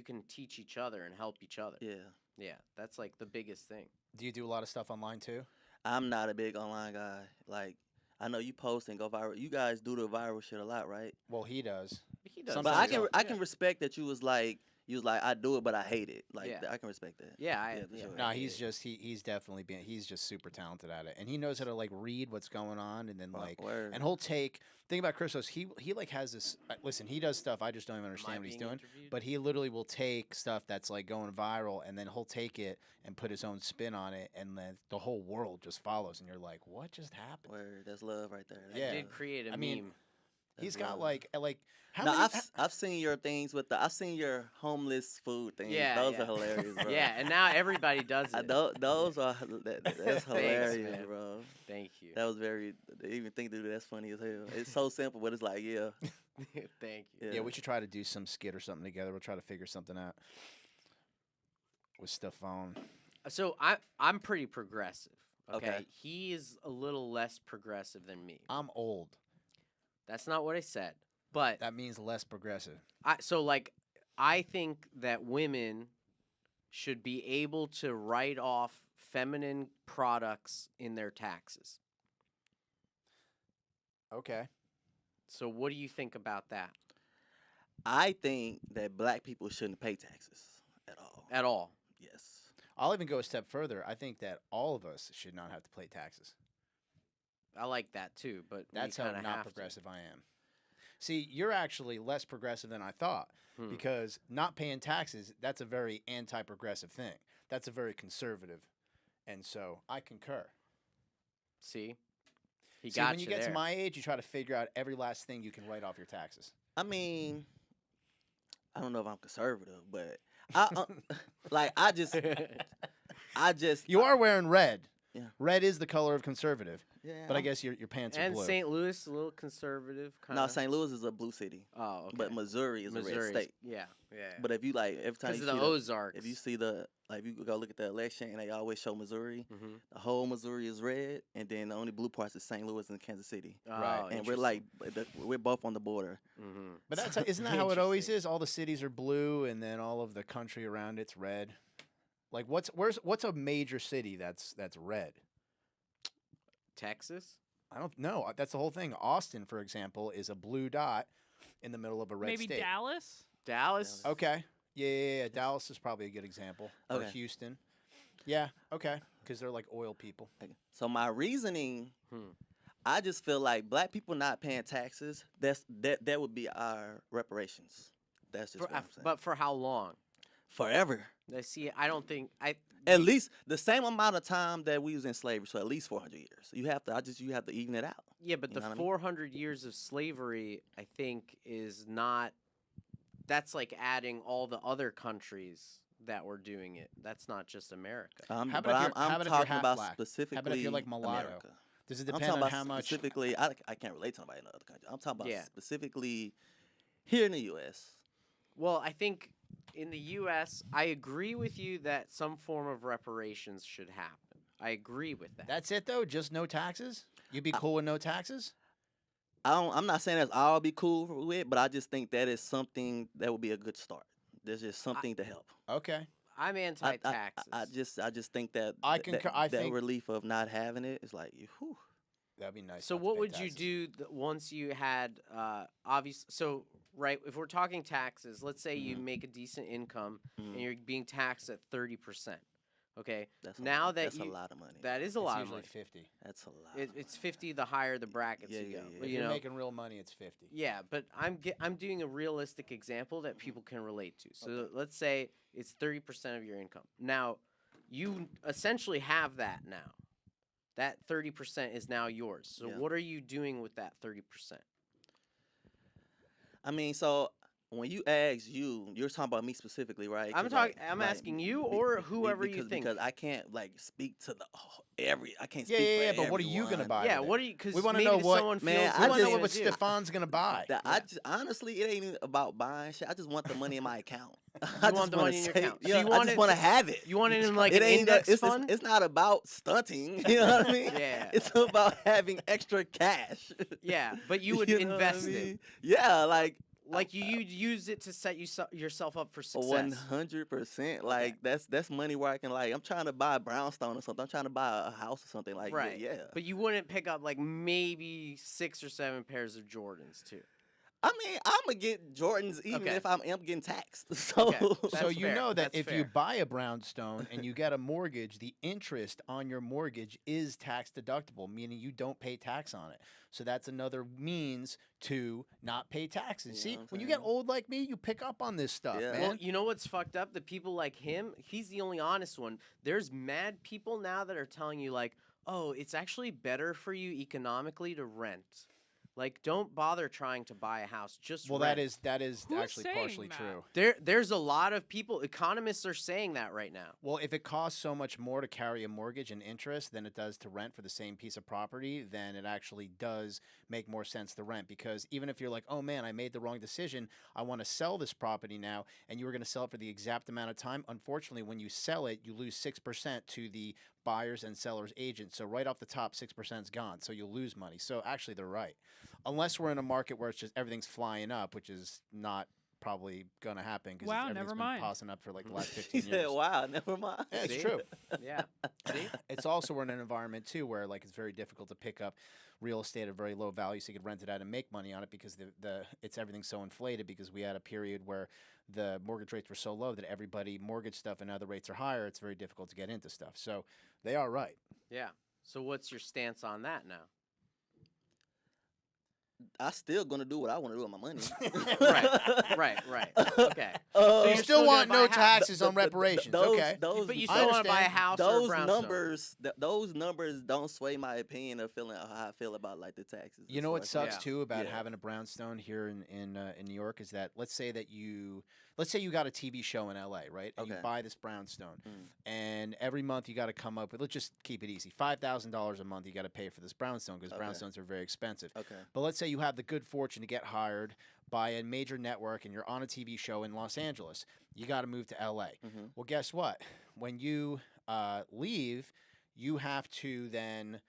can teach each other and help each other. Yeah. Yeah, that's like the biggest thing. Do you do a lot of stuff online too? I'm not a big online guy. Like I know you post and go viral. You guys do the viral shit a lot, right? Well, he does. He does. Sometimes But Sometimes I can respect that you was like I do it, but I hate it. Like Yeah. I can respect that. Yeah, for sure. No, he's definitely he's just super talented at it, and he knows how to like read what's going on, and then like, Word. and he'll take. Think about ChrisTos. He like has this. Listen, he does stuff I just don't even understand what he's doing. But he literally will take stuff that's like going viral, and then he'll take it and put his own spin on it, and then the whole world just follows, and you're like, what just happened? Word, that's love right there. That's Yeah. Did love. create a I meme. mean, He's That's got love. like how No, many? I've seen your things with I've seen your homeless food things. Yeah, Those yeah. are hilarious, bro. Yeah, and now everybody does it. Those are that's Thanks, hilarious, man. bro. Thank you. That was very. They even think dude, that's funny as hell. It's so simple, but it's like yeah. Thank you. Yeah, we should try to do some skit or something together. We'll try to figure something out with Stephon. So I'm pretty progressive. Okay? Okay. He is a little less progressive than me. I'm old. That's not what I said. But That means less progressive. I think that women should be able to write off feminine products in their taxes. Okay. So what do you think about that I think that black people shouldn't pay taxes at all. at all? Yes. I'll even go a step further. I think that all of us should not have to pay taxes. I like that too, but That's we how kinda not have to. progressive I am. See, you're actually less progressive than I thought Hmm. because not paying taxes, that's a very anti-progressive thing. That's a very conservative. And so I concur. See? He See, got when you get there. to my age, you try to figure out every last thing you can write off your taxes. I mean, I don't know if I'm conservative, but I just You are wearing red. Yeah. Red is the color of conservative, yeah. but I guess your pants are and blue. St. Louis, a little conservative kind No, of. St. Louis is a blue city, Oh, okay. but Missouri is a red Missouri's- state. Yeah, yeah. But if you like every time Because you of see the Ozarks. if you see if you go look at the election and they always show Missouri, Mhm. the whole Missouri is red, and then the only blue parts is St. Louis and Kansas City. Oh, And we're like we're both on the border. Mhm. But that's isn't that how it always Interesting. is? All the cities are blue, and then all of the country around it's red. Like what's a major city that's red? Texas? I don't know. That's the whole thing. Austin, for example, is a blue dot in the middle of a red Maybe state. Dallas. Dallas? Okay. Yeah. Dallas is probably a good example. Or Okay. Houston. Yeah. Okay. Because they're like oil people. Okay. So my reasoning, Hmm. I just feel like black people not paying taxes. That would be our reparations. That's just For, what I'm saying. but for how long? Forever. I see. I don't think At least the same amount of time that we was in slavery, so at least 400 years. You have to even it out. Yeah, but You the know what I mean? 400 years of slavery, I think, is not. That's like adding all the other countries that were doing it. That's not just America. How But about if you're- how I'm about if you're talking half about black? specifically How about if you're like mulatto? America. Does it I'm depend talking on about how much? specifically. I can't relate to nobody in another country. I'm talking about Yeah. specifically here in the U.S. Well, I think in the U.S., I agree with you that some form of reparations should happen. I agree with that. That's it though. Just no taxes. You'd be cool with no taxes. I'm not saying that's all be cool with, but I just think that is something that would be a good start. There's just something to help. Okay. I'm anti-taxes. I just think that I concur. I that think relief of not having it is like, whew. that'd be nice. So not to what pay would you taxes. do once you had obvious? So right, if we're talking taxes, let's say you make a decent income and you're being taxed at 30%. Okay, That's now that that's a lot of money. that is a It's lot of usually money. 50. That's a lot. It's 50. The higher the brackets Yeah, you yeah, go. yeah. But, If you you're know, making real money, it's 50. yeah, but I'm doing a realistic example that people can relate to. So let's say it's 30% of your income. Now, you essentially have that now. That 30% is now yours. So Yeah. what are you doing with that 30%? I mean, so when you ask you're talking about me specifically, right? I'm 'Cause, talking. like- I'm like, asking you be- or be- whoever you because, think. because I can't like speak to the I can't Yeah, speak yeah, for yeah. But what are you gonna everyone. buy? Yeah, with it? what are you? Because We wanna maybe know what- someone Man, feels I We the want to know same what as you. Stephan's gonna buy. That Yeah. I just honestly, it ain't even about buying shit. I just want the money in my account. I want just the wanna money in your say- account. So Yeah, you I want just it want to to- have it. You want it in like It an ain't index it's, fund? It's not about stunting. You know what I mean? Yeah. It's about having extra cash. Yeah, but you would know what I invest mean? it. Yeah, like Like you'd use it to set yourself up for success. 100%. Like that's money where I can I'm trying to buy a brownstone or something. I'm trying to buy a house or something like Right. Yeah. But you wouldn't pick up like maybe 6 or 7 pairs of Jordans too. I mean, I'm gonna get Jordans even Okay. if I'm getting taxed. So Okay. So That's you fair. know that That's if you fair. buy a brownstone and you get a mortgage, the interest on your mortgage is tax deductible, meaning you don't pay tax on it. So that's another means to not pay taxes. You See, know what I'm when you get saying? old like me, you pick up on this stuff, Yeah. man. Well, you know what's fucked up? The people like him, he's the only honest one. There's mad people now that are telling you like, "Oh, it's actually better for you economically to rent." Like, don't bother trying to buy a house. Just Well, rent. that is Who's actually saying partially that? true. There's a lot of people. Economists are saying that right now. Well, if it costs so much more to carry a mortgage and interest than it does to rent for the same piece of property, then it actually does make more sense to rent. Because even if you're like, oh man, I made the wrong decision, I want to sell this property now, and you were going to sell it for the exact amount of time, unfortunately, when you sell it, you lose 6% to the buyers and sellers agent. So right off the top, 6% is gone. So you'll lose money. So actually, they're right. Unless we're in a market where it's just everything's flying up, which is not probably going to happen because Wow, everything's never been mind. tossing up for like the last He 15 years. said, "Wow, never mind." Yeah, it's true. Yeah. See? It's also we're in an environment too where like it's very difficult to pick up real estate at very low value, so you could rent it out and make money on it because it's everything's so inflated because we had a period where the mortgage rates were so low that everybody mortgaged stuff and now the rates are higher. It's very difficult to get into stuff. So they are right. Yeah. So what's your stance on that now? I still gonna do what I want to do with my money. Right. Okay. So you you're still still want gonna no buy a house. taxes on reparations. Those, Okay. those, But you I still want to buy a understand. house or a those brownstone. numbers, those numbers don't sway my opinion of feeling how I feel about like the taxes. You know what sucks Yeah. too about Yeah. having a brownstone here in New York is that let's say you got a TV show in LA, right? And you Okay. buy this brownstone, Mm. and every month you got to come up with, let's just keep it easy, $5,000 a month you got to pay for this brownstone because Okay. brownstones are very expensive. Okay. But let's say you have the good fortune to get hired by a major network and you're on a TV show in Los Angeles. You got to move to LA. Mm-hmm. Well, guess what? When you leave, you have to then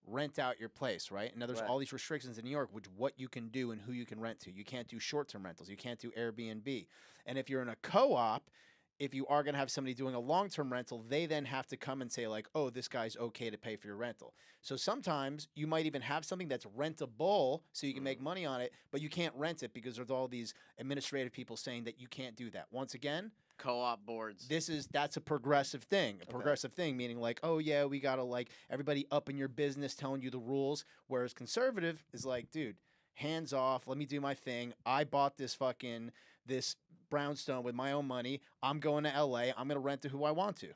rent out your place, right? And now there's Right. all these restrictions in New York, which what you can do and who you can rent to. You can't do short-term rentals. You can't do Airbnb. And if you're in a co-op, if you are going to have somebody doing a long-term rental, they then have to come and say like, oh, this guy's okay to pay for your rental. So sometimes you might even have something that's rentable so you can make money on it, but you can't rent it because there's all these administrative people saying that you can't do that. Once again, Co-op boards. that's a progressive thing. A Okay. progressive thing meaning like, oh yeah, we got to like everybody up in your business telling you the rules, whereas conservative is like, dude, hands off, let me do my thing. I bought this brownstone with my own money. I'm going to LA. I'm going to rent to who I want to.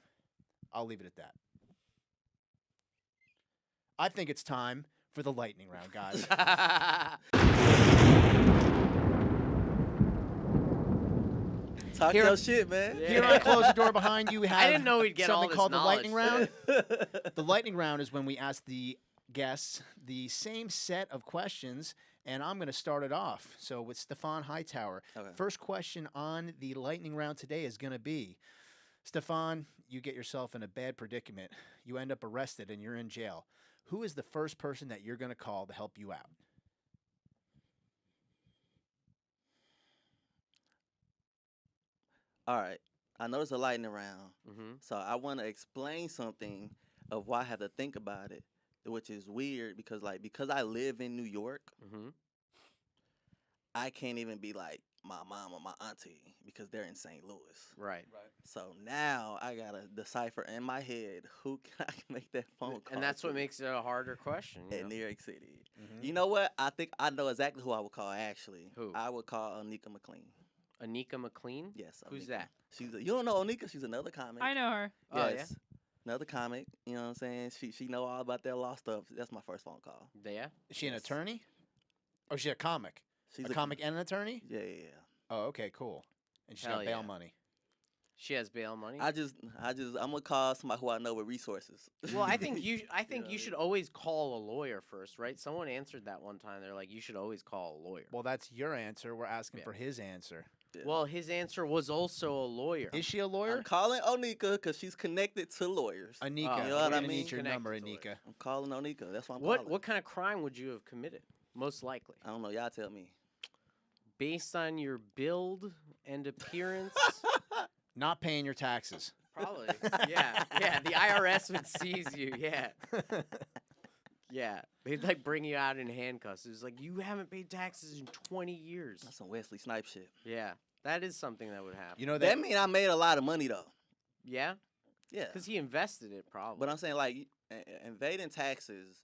I'll leave it at that. I think it's time for the lightning round, guys. Talk Here- your shit, man. Yeah. Here I close the door behind you. We have I didn't know we'd get all something this called the knowledge lightning round. today. The lightning round is when we ask the guests the same set of questions, And I'm going to start it off. So with Stephon Hightower. Okay. First question on the lightning round today is going to be, Stephon, you get yourself in a bad predicament. You end up arrested and you're in jail. Who is the first person that you're going to call to help you out? All right. I know it's a lightning round, Mm-hmm. so I want to explain something of why I have to think about it, which is weird because I live in New York, Mm-hmm. I can't even be like my mom or my auntie because they're in St. Louis. Right. So now I gotta decipher in my head who can I make that phone call. And that's what to makes it a harder question. You in know? New York City. Mm-hmm. You know what? I think I know exactly who I would call. Actually, Who? I would call Onika McLean. Anika McLean? Yes. Who's Onika. that? You don't know Onika? She's another comic. I know her. Oh, yeah? Yes. Another comic. You know what I'm saying? She know all about that law stuff. That's my first phone call. Yeah? Is she an Yes. attorney? Or is she a comic? She's A comic and an attorney? Yeah. Oh, okay, cool. And she's Hell got bail yeah. money. She has bail money? I'm gonna call somebody who I know with resources. Well, I think you know what I should mean? always call a lawyer first, right? Someone answered that one time. They're like, you should always call a lawyer. Well, that's your answer. We're asking Yeah. for his answer. Yeah. Well, his answer was also a lawyer. Is she a lawyer? I'm calling Onika because she's connected to lawyers. Anika, Oh, you know we're what I gonna mean? need your Connected number, to Anika. I'm calling Onika. That's why I'm What calling. kind of crime would you have committed? Most likely. I don't know. Y'all tell me. Based on your build and appearance? Not paying your taxes. Probably. Yeah. Yeah. The IRS would seize you. Yeah. Yeah. They'd like bring you out in handcuffs. It's like, you haven't paid taxes in 20 years. That's some Wesley Snipes shit. Yeah. That is something that would happen. You know That that mean I made a lot of money though. Yeah? Yeah. Because he invested it, probably. But I'm saying like evading taxes.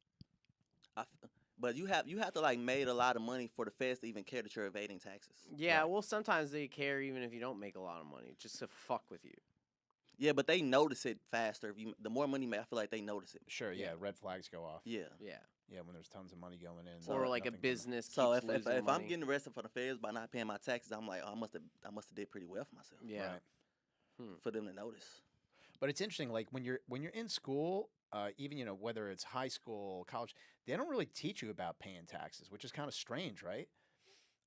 But you have to like made a lot of money for the feds to even care that you're evading taxes. Yeah, Right. well, sometimes they care even if you don't make a lot of money, just to fuck with you. Yeah, but they notice it faster. The more money you make, I feel like they notice it. sure, yeah, Yeah. red flags go off. Yeah. Yeah. Yeah, when there's tons of money going in. Or not- like a nothing coming- business. So keeps if losing I'm money. getting arrested for the feds by not paying my taxes, I'm like, oh, I must have did pretty well for myself. Yeah. Right. For them to notice. But it's interesting, like when you're in school, even whether it's high school, college, they don't really teach you about paying taxes, which is kind of strange, right?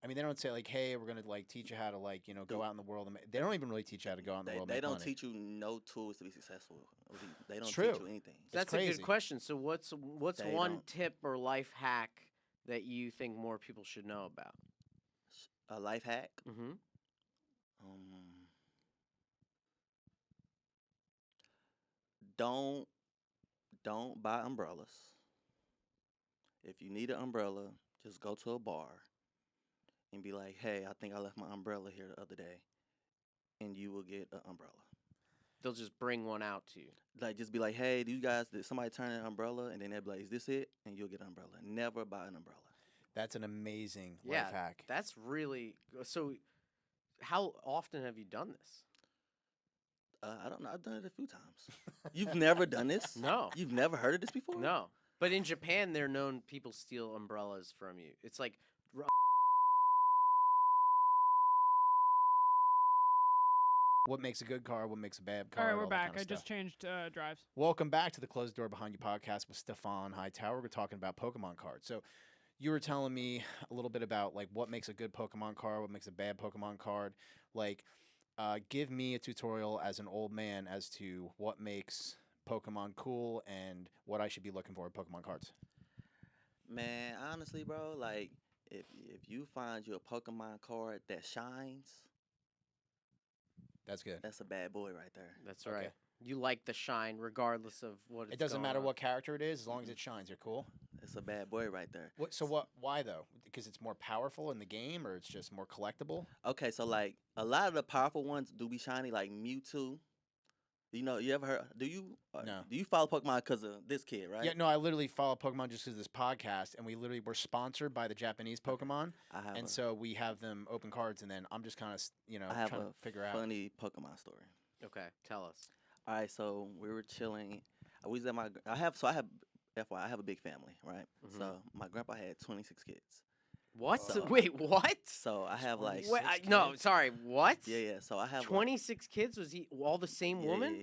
I mean, they don't say like, "Hey, we're gonna like teach you how to like go out in the world." They don't even really teach you how to go out in the world. They and make don't money. teach you no tools to be successful. They don't true. teach you anything. That's a crazy. good question. So what's They one don't. tip or life hack that you think more people should know about? A life hack. Mm-hmm. Don't buy umbrellas. If you need an umbrella, just go to a bar and be like, "Hey, I think I left my umbrella here the other day," and you will get an umbrella. They'll just bring one out to you. Like, just be like, "Hey, do you guys? Did somebody turn an umbrella?" And then they'll be like, "Is this it?" And you'll get an umbrella. Never buy an umbrella. That's an amazing Yeah, life hack. That's really so. How often have you done this? I don't know. I've done it a few times. You've never done this? No. You've never heard of this before? No, but in Japan, they're known people steal umbrellas from you. It's like What makes a good car? What makes a bad car? All right, we're all that back. kinda I just stuff. changed drives. Welcome back to the Closed Door Behind You podcast with Stephon Hightower. We're talking about Pokemon cards. So you were telling me a little bit about like what makes a good Pokemon card, what makes a bad Pokemon card. Like, give me a tutorial as an old man as to what makes Pokemon cool and what I should be looking for in Pokemon cards. Man, honestly, bro, like, if you find you a Pokemon card that shines, That's good. that's a bad boy right there. that's Okay. right. You like the shine regardless of what. It doesn't going matter on. what character it is, as long as it shines, you're cool. It's a bad boy right there. Why though? Because it's more powerful in the game, or it's just more collectible? Okay, so like a lot of the powerful ones do be shiny, like Mewtwo. You ever heard? No. Do you follow Pokemon because of this kid, right? Yeah, no, I literally follow Pokemon just because of this podcast, and we're sponsored by the Japanese Pokemon, I have and a, so we have them open cards, and then I'm just kind of I have trying to a figure out. funny Pokemon story. Okay, tell us. All right, so we were chilling. We was at I have FYI, I have a big family, right? Mhm. So my grandpa had 26 kids. What? So- Wait, what? So I have like Wait, six no, kids? sorry, what? yeah. So I have like, 26 kids? Was he all the same woman?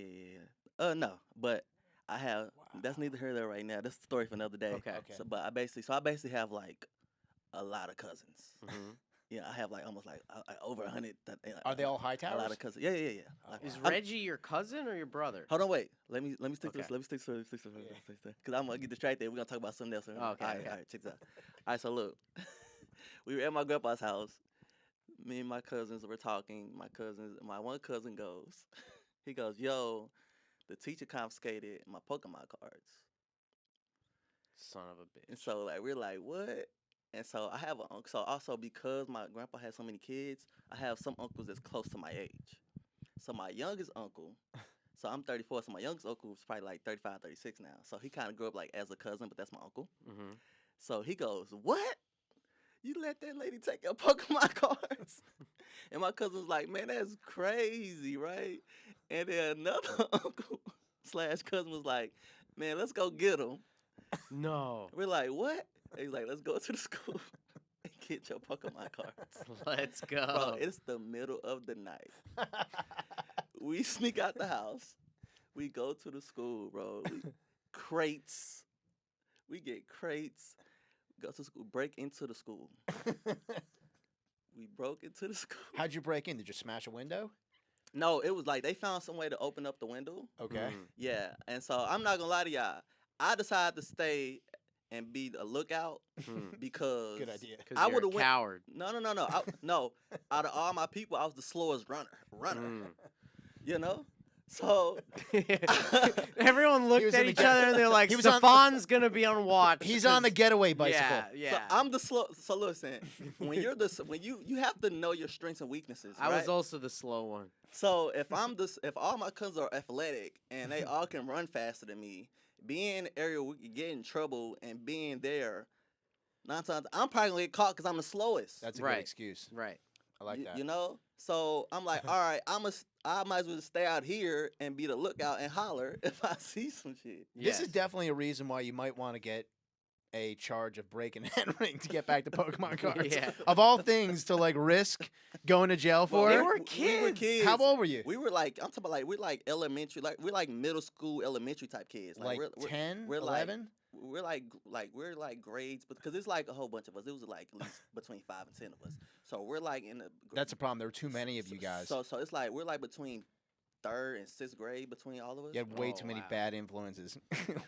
Yeah. No, but I have. That's neither here nor there right now. That's a story for another day. Okay. Okay. So, I basically have like a lot of cousins. Mhm. Yeah, I have like almost like over 100. Are they all A lot Hightowers? of cousins. Yeah, yeah, yeah. Oh, Like, Is wow. Reggie your cousin or your brother? hold on, wait. Let me stick to Okay. this. Let me stick to this. Yeah. Because I'm gonna get distracted. We're gonna talk about something else. Okay, All right, okay. all right. Check this out. All right, so look, we were at my grandpa's house. Me and my cousins were talking. My one cousin goes, he goes, "Yo, the teacher confiscated my Pokemon cards." Son of a And bitch. so like we're like, what? And so I have an uncle. So also because my grandpa has so many kids, I have some uncles that's close to my age. So my youngest uncle, so I'm 34, so my youngest uncle is probably like 35, 36 now. So he kind of grew up like as a cousin, but that's my uncle. Mhm. So he goes, "What? You let that lady take your Pokemon cards?" And my cousin was like, "Man, that's crazy, right?" And then another uncle slash cousin was like, "Man, let's go get them." No. We're like, "What?" And he's like, "Let's go to the school and get your Pokemon cards." Let's Bro, go. it's the middle of the night. We sneak out the house. We go to the school, bro. Crates. We get crates. Go to school. Break into the school. We broke into the school. How'd you break in? Did you smash a window? No, it was like they found some way to open up the window. Okay. Mm. Yeah, and so I'm not gonna lie to y'all. I decided to stay and be a lookout Hmm. because Good idea. Because I you're would've a went- coward. No. No. Out of all my people, I was the slowest runner. Mm. You know. So Everyone looked was at in the each get- other and they're like, he was on- Stephon's gonna be on watch. He's on the 'cause- getaway bicycle. Yeah, yeah. So I'm the slow. So listen, when you're when you have to know your strengths and weaknesses. I right? was also the slow one. So if if all my cousins are athletic and they all can run faster than me, being in the area we could get in trouble and being there, 9 times I'm probably gonna get caught because I'm the slowest. That's a Right. good excuse. Right. I like that. You know. So I'm like, all right, I might as well stay out here and be the lookout and holler if I see some shit. This is Yes. definitely a reason why you might want to get a charge of breaking and entering to get back to Pokemon cards. Yeah. Of all things to like risk going to jail Well, for. They were We were kids. kids. How old were you? We were like, I'm talking about like we're like elementary, like we're like middle school, elementary type kids. Like we're 10, we're like- 11? we're like grades, because it's like a whole bunch of us. It was like at least between 5 and 10 of us. So we're like in the. That's a problem. There were too many of you guys. So it's like we're like between 3rd and 6th grade between all of us. You had way Oh, too many wow. bad influences.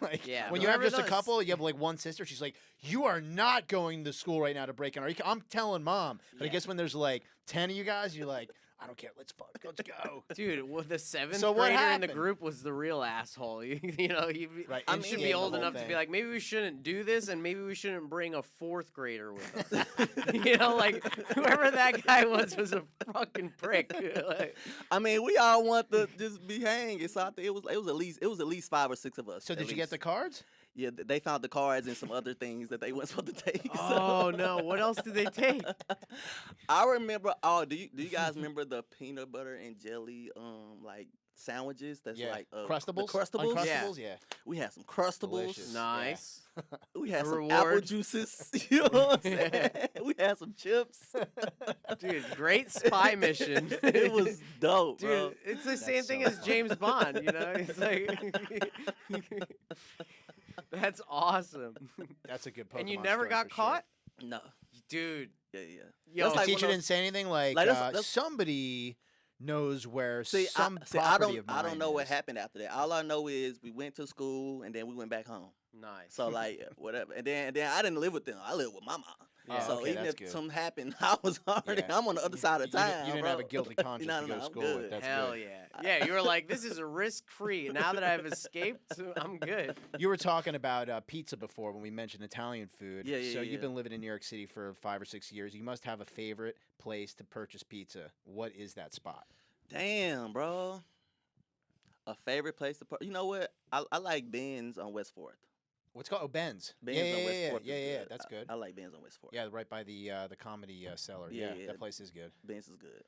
Like, Yeah, when you have whoever just a those- couple, you have like one sister. She's like, "You are not going to school right now to break in." I'm telling mom. But I Yeah. guess when there's like 10 of you guys, you're like, "I don't care. Let's go." Dude, well, the 7th So what grader in the happened? group was the real asshole. You know, Right, I I should mean, be the old whole enough to thing. be like, maybe we shouldn't do this, and maybe we shouldn't bring a 4th grader with us. You know, like whoever that guy was a fucking prick. Like, I mean, we all want to just be hanging. So I think it was at least 5 or 6 of us. So at did you get the least. cards? Yeah, they found the cards and some other things that they weren't supposed to take. oh no, what else did they take? I remember. Oh, do you guys remember the peanut butter and jelly like sandwiches? That's Yeah. like Crustables? The Crustables. Uncrustables? Yeah. We had some Crustables. Delicious. Nice. We had The some apple reward. juices. You know what I'm saying? We had some chips. Dude, great spy mission. It was dope, Dude, bro. it's the That's same so thing as fun. James Bond, you know? It's like that's awesome. That's a good Pokemon And you never story got for sure. caught? No. Dude. Yeah. Yo, That's The like teacher one of didn't say anything like, that's- somebody knows where See, some I property don't. of mine I don't know what is. happened after that. All I know is we went to school and then we went back home. nice. So like whatever. And then I didn't live with them. I lived with my mom. Yeah. So okay, even that's if good. something happened, I was already. Yeah. I'm on the other side of You town. didn't- you didn't bro. have a guilty conscience No, to no, go to I'm school good. with. That's Hell good. yeah. Yeah, you were like, this is a risk-free. Now that I've escaped, I'm good. You were talking about pizza before when we mentioned Italian food. Yeah, So yeah. you've been living in New York City for 5 or 6 years. You must have a favorite place to purchase pizza. What is that spot? Damn, bro. A favorite place to put. You know what? I like Ben's on West 4th. What's it called? Oh, Ben's. Ben's yeah, on yeah, West yeah, 4th. yeah, is yeah, good. that's good. I like Ben's on West 4th. Yeah, right by the comedy cellar. Yeah, Yeah, yeah. that place is good. Ben's is good.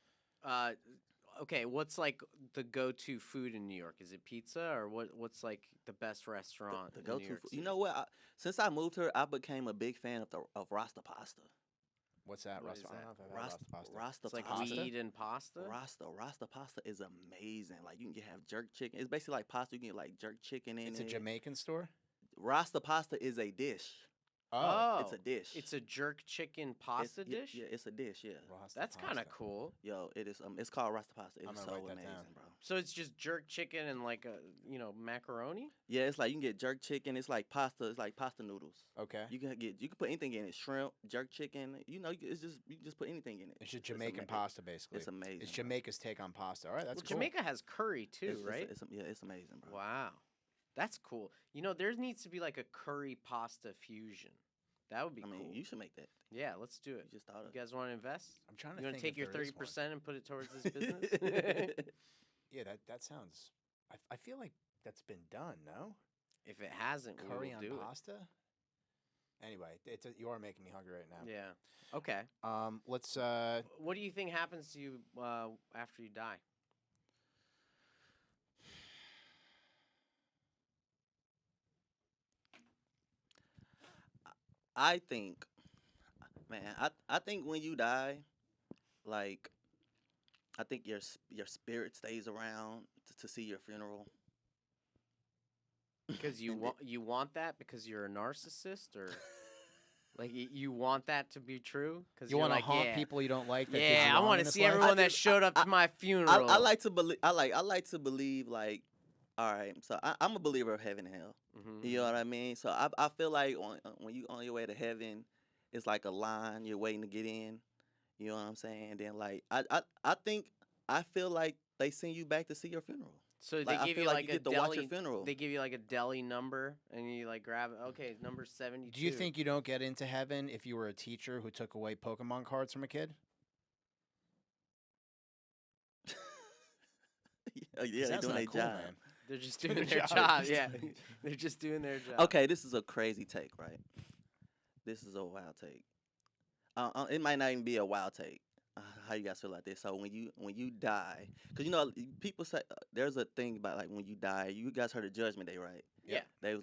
Okay, what's like the go-to food in New York? Is it pizza or what's like the best restaurant The in go-to New York food. City? You know what? Since I moved here, I became a big fan of Rasta pasta. What's that? What Rasta, is I don't that? know if I've had Rasta pasta. Rasta It's like pasta. weed and pasta? Rasta pasta is amazing. Like you can have jerk chicken. It's basically like pasta. You can get like jerk chicken in It's it. a Jamaican store? Rasta pasta is a dish. Oh, It's a dish. It's a jerk chicken pasta yeah, dish. Yeah, it's a dish. Yeah. Rasta That's kind of pasta. cool. Yo, it is. It's called Rasta pasta. It's I'm gonna so write that amazing, down. bro. So it's just jerk chicken and like a macaroni. Yeah, it's like you can get jerk chicken. It's like pasta. It's like pasta noodles. Okay. You can put anything in it. Shrimp, jerk chicken. It's just you can just put anything in it. It's just Jamaican ama- pasta, basically. It's amazing. It's bro. Jamaica's take on pasta. All right, that's Well, cool. Jamaica has curry too, right? Yeah, it's amazing, bro. Wow, that's cool. There needs to be like a curry pasta fusion. That would be I mean, cool. you should make that. Yeah, let's do You it. just thought of You guys want to invest? I'm trying to You want to think take your if there is 30% and put it towards this it. business? Yeah, that sounds. I feel like that's been done. No, If it hasn't, we curry will on do pasta. Anyway, you are making me hungry right now. it. Yeah. Okay. Let's. What do you think happens to you after you die? I think, man, I think when you die, like, I think your spirit stays around to see your funeral. Because you And want that because you're a narcissist, or like you want that to be true? Because you want to like, haunt yeah, people you don't like. That gives yeah, you I want want to see everyone that showed up to my funeral. I like to believe. I like to believe. Like, all right. So I'm a believer of heaven and hell. Mhm. You know what I mean? So I feel like when you on your way to heaven, it's like a line you're waiting to get in. You know what I'm saying? And then like I think I feel like they send you back to see your funeral. So they Like, I give feel you like like you a get to watch your deli. funeral. They give you like a deli number, and you like grab it. Okay, it's number 72. Do you think you don't get into heaven if you were a teacher who took away Pokemon cards from a kid? Yeah, they That's doing not their cool, job. man. they're just Doing doing their their job. job? Yeah, they're just doing their job. Okay, this is a crazy take, right? This is a wild take. It might not even be a wild take. How you guys feel like this? So when you die, because people say there's a thing about like when you die. You guys heard of Judgment Day, right? Yeah. They were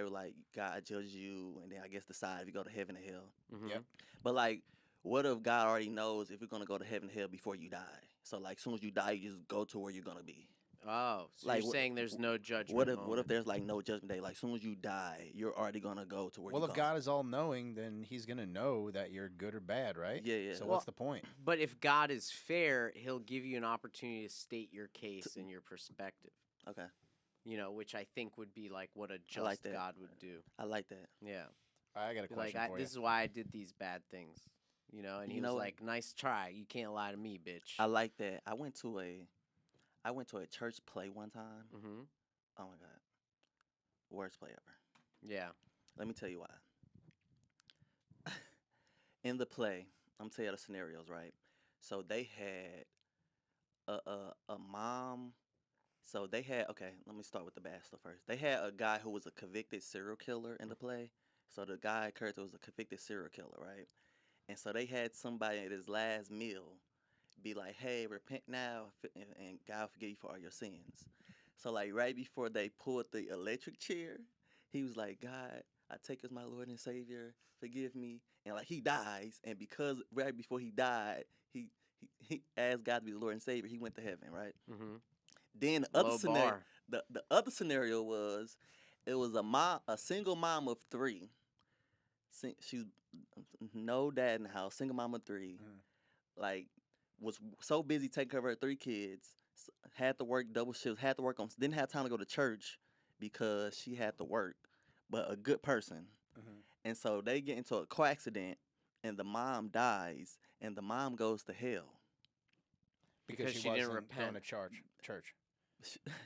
like God judges you, and then I guess decide if you go to heaven or hell. Mhm. Yep. But like, what if God already knows if you're gonna go to heaven or hell before you die? So like, as soon as you die, you just go to where you're gonna be. Oh, so Like, you're what- saying there's no judgment? What if moment. there's like no judgment day? Like, as soon as you die, you're already gonna go to where. Well, you're if going. God is all knowing, then He's gonna know that you're good or bad, right? Yeah, yeah. So Well- what's the point? But if God is fair, He'll give you an opportunity to state your case and your perspective. Okay, Which I think would be like what a just like that. God would do. I like that. Yeah. I got a Be like, question for you. this is why I did these bad things. And he You was know- like, nice try. You can't lie to me, bitch. I like that. I went to a church play one time. Mm-hmm. Oh my god, worst play ever. Yeah. Let me tell you why. In the play, I'm tell you the scenarios, right? So they had a mom. So they had Let me start with the bad stuff first. They had a guy who was a convicted serial killer in the play. So the guy character was a convicted serial killer, right? And so they had somebody at his last meal be like, "Hey, repent now, and God will forgive you for all your sins." So like right before they pulled the electric chair, he was like, "God, I take as my Lord and Savior, forgive me." And like he dies, and because right before he died, he asked God to be the Lord and Savior. He went to heaven, right? Mm-hmm. Then the other Low scenario, bar. the other scenario was, it was a single mom of three. She's no dad in the house, single mom of three. Like, was so busy taking care of her three kids, had to work double shifts, didn't have time to go to church because she had to work, but a good person. Mhm. And so they get into a car accident, and the mom dies, and the mom goes to hell Because she she didn't wasn't going repent. to church.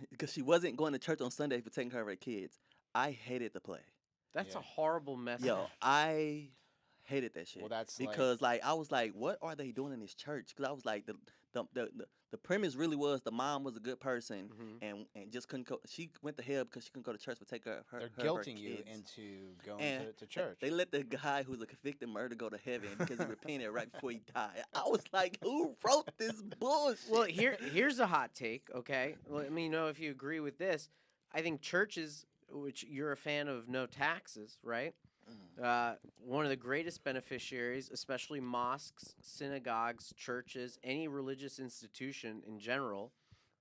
because she wasn't going to church on Sunday for taking care of her kids. I hated the play. That's Yeah. a horrible message. Yo, I hated that shit. Well, that's because like I was like, what are they doing in this church? Because I was like, the premise really was the mom was a good person Mhm. and just couldn't go. She went to hell because she couldn't go to church to take care of her. they're her guilting you kids. into going And to church. They let the guy who's a convicted murderer go to heaven because he repented right before he died. I was like, who wrote this bullshit? Well, here's a hot take, okay? Let me know if you agree with this. I think churches, which you're a fan of no taxes, right? One of the greatest beneficiaries, especially mosques, synagogues, churches, any religious institution in general,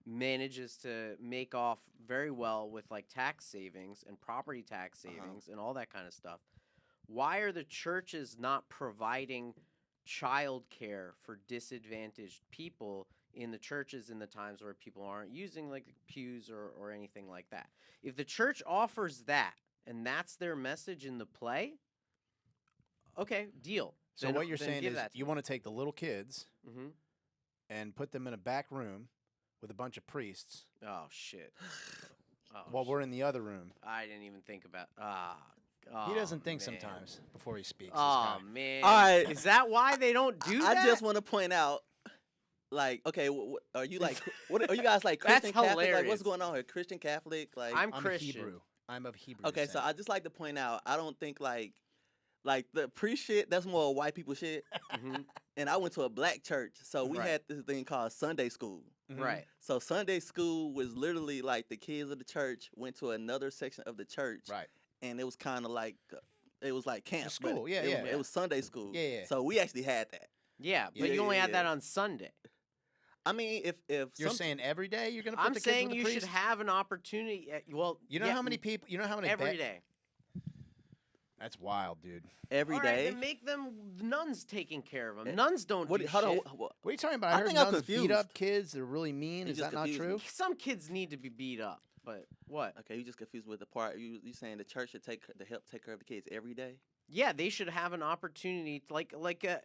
manages to make off very well with like tax savings and property tax savings and all that kind of stuff. why are the churches not providing childcare for disadvantaged people in the churches in the times where people aren't using like pews or anything like that? If the church offers that and that's their message in the play, okay, deal. So Then- what you're then saying give is that to you me. want to take the little kids Mm-hmm. and put them in a back room with a bunch of priests Oh shit. Oh, while we're in the other room. I didn't even think about. He doesn't think man. sometimes before he speaks. this Oh guy. man. All right. Is that why they don't do I that? just want to point out, like, okay, are you like, what are you guys like That's Christian Catholic? Like, hilarious. what's going on here? Christian Catholic? Like, I'm I'm Christian. Hebrew. I'm of Hebrew. okay, so descent. I just like to point out, I don't think like the priest shit. That's more white people shit. Mhm. And I went to a black church, so we Right. had this thing called Sunday school. Mhm. Right. So Sunday school was literally like the kids of the church went to another section of the church, Right. and it was kind of like it was like camp. but school, yeah, it, yeah. It was Sunday school. Yeah, yeah. So we actually had that. Yeah, but Yeah, you only yeah, had that yeah. on Sunday. I mean, if You're some- saying every day you're gonna put I'm the kids saying with the you priest? should have an opportunity. Well, You know yeah, how many people? You know how many? every day. That's wild, dude. every All day. right, then make them nuns taking care of them. Eh, nuns don't What? do Hold on. shit. What, What are you talking about? I I heard think I'm nuns beat confused. up kids. They're really mean. You Is just that not confused true? me. Some kids need to be beat up, but what? okay, you just confused with the part. You saying the church should help take care of the kids every day? Yeah, they should have an opportunity to,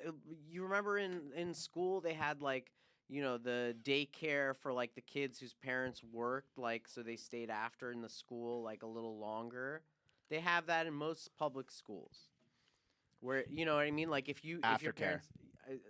you remember in school they had like, you know, the daycare for like the kids whose parents worked, like so they stayed after in the school like a little longer. They have that in most public schools. Where, you know what I mean? Like if your Aftercare. parents,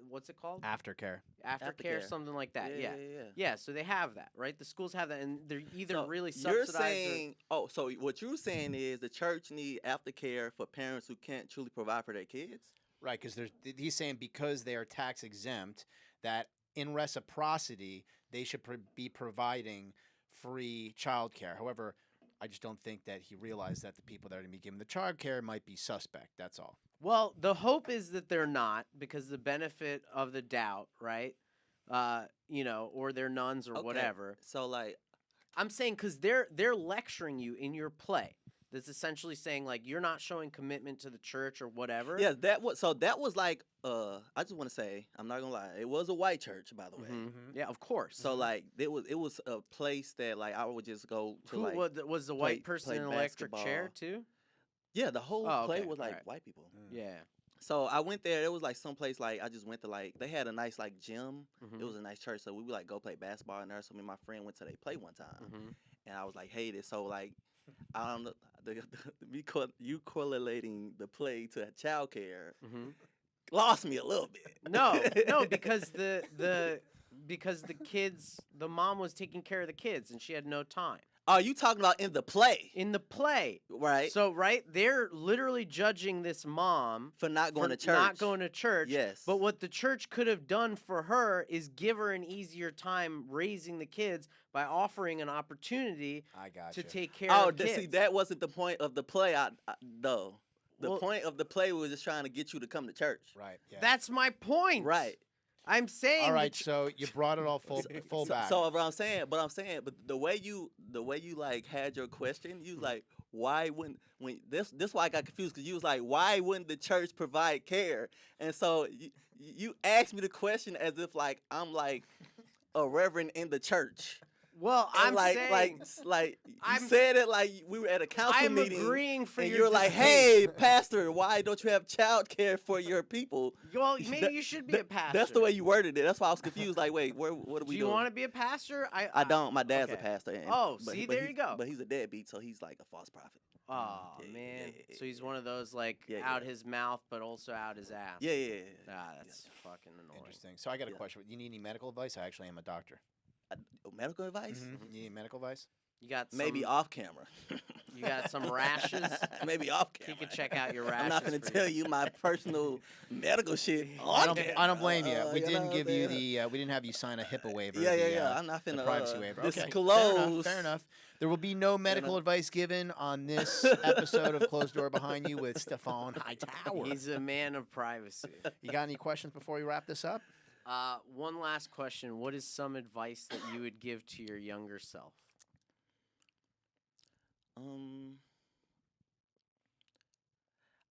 what's it called? Aftercare. Aftercare, Aftercare. something like that. Yeah. Yeah, so they have that, right? The schools have that, and they're either So really you're subsidized saying, so what you're saying is the church need aftercare for parents who can't truly provide for their kids? Right, because he's saying because they are tax exempt, that in reciprocity they should be providing free childcare. However, I just don't think that he realized that the people that are going to be given the childcare might be suspect. That's all. Well, the hope is that they're not, because the benefit of the doubt, right? You know, or they're nuns or Okay, whatever. So like, I'm saying because they're lecturing you in your play. That's essentially saying like you're not showing commitment to the church or whatever. yeah, that was like, I just want to say, I'm not gonna lie, it was a white church, by the way. Mhm. Mhm. Yeah, of course. So like, it was a place that like I would just go to. Who like, was the play- white person play in an electric chair basketball. too? Yeah, the whole Oh, play okay, was like alright. white people. Yeah. So I went there. It was like someplace like I just went to like they had a nice like gym. Mhm. It was a nice church, so we would like go play basketball in there. So me and my friend went to they play one time, Mhm. and I was like hated. So like I don't know you correlating the play to childcare Mhm. lost me a little bit. No, because because the mom was taking care of the kids and she had no time. Are you talking about in the play, In the play. right? So, right, they're literally judging this mom For not going for to church. not going to church. Yes. But what the church could have done for her is give her an easier time raising the kids by offering an opportunity I got to you. take care Oh, of kids. see, that wasn't the point of the play. Though the Well- point of the play was just trying to get you to come to church. Right. Yeah. That's my point. Right. I'm saying all the right. ch- So you brought it all full back. So what I'm saying, but the way you like had your question, you was like, why wouldn't this why I got confused because you was like, why wouldn't the church provide care? And so you asked me the question as if like I'm like a reverend in the church. well, And I'm like saying like you I'm- said it like we were at a council I'm meeting. agreeing for and your you're like, debate. hey, pastor, why don't you have child care for your people? Well, maybe That- you should be a pastor. That's the way you worded it. That's why I was confused. Like, wait, what are Do we you doing? want to be a pastor? I don't. My dad's a okay. pastor. And, Oh, but, see, but there he- you go. But he's a deadbeat, so he's like a false prophet. Oh Yeah, man, yeah, so he's one of those like Yeah, out yeah. his mouth but also out his ass. Yeah. Ah, that's fucking annoying. Interesting. So I got a Yeah. question. You need any medical advice? I actually am a doctor. Medical advice? You need any medical advice? You got some, Maybe off camera. You got some rashes. Maybe off He camera. can check out your rashes. I'm not gonna for tell you my personal medical shit. I off don't, camera. I don't blame you. We You didn't know give what you I'm saying? we didn't have you sign a HIPAA waiver. Yeah. the, I'm not the finna privacy waiver. Okay, disclose. Fair enough. There will be no medical advice given on this episode of Closed Door Behind You with Stephon Hightower. He's a man of privacy. You got any questions before we wrap this up? One last question. What is some advice that you would give to your younger self?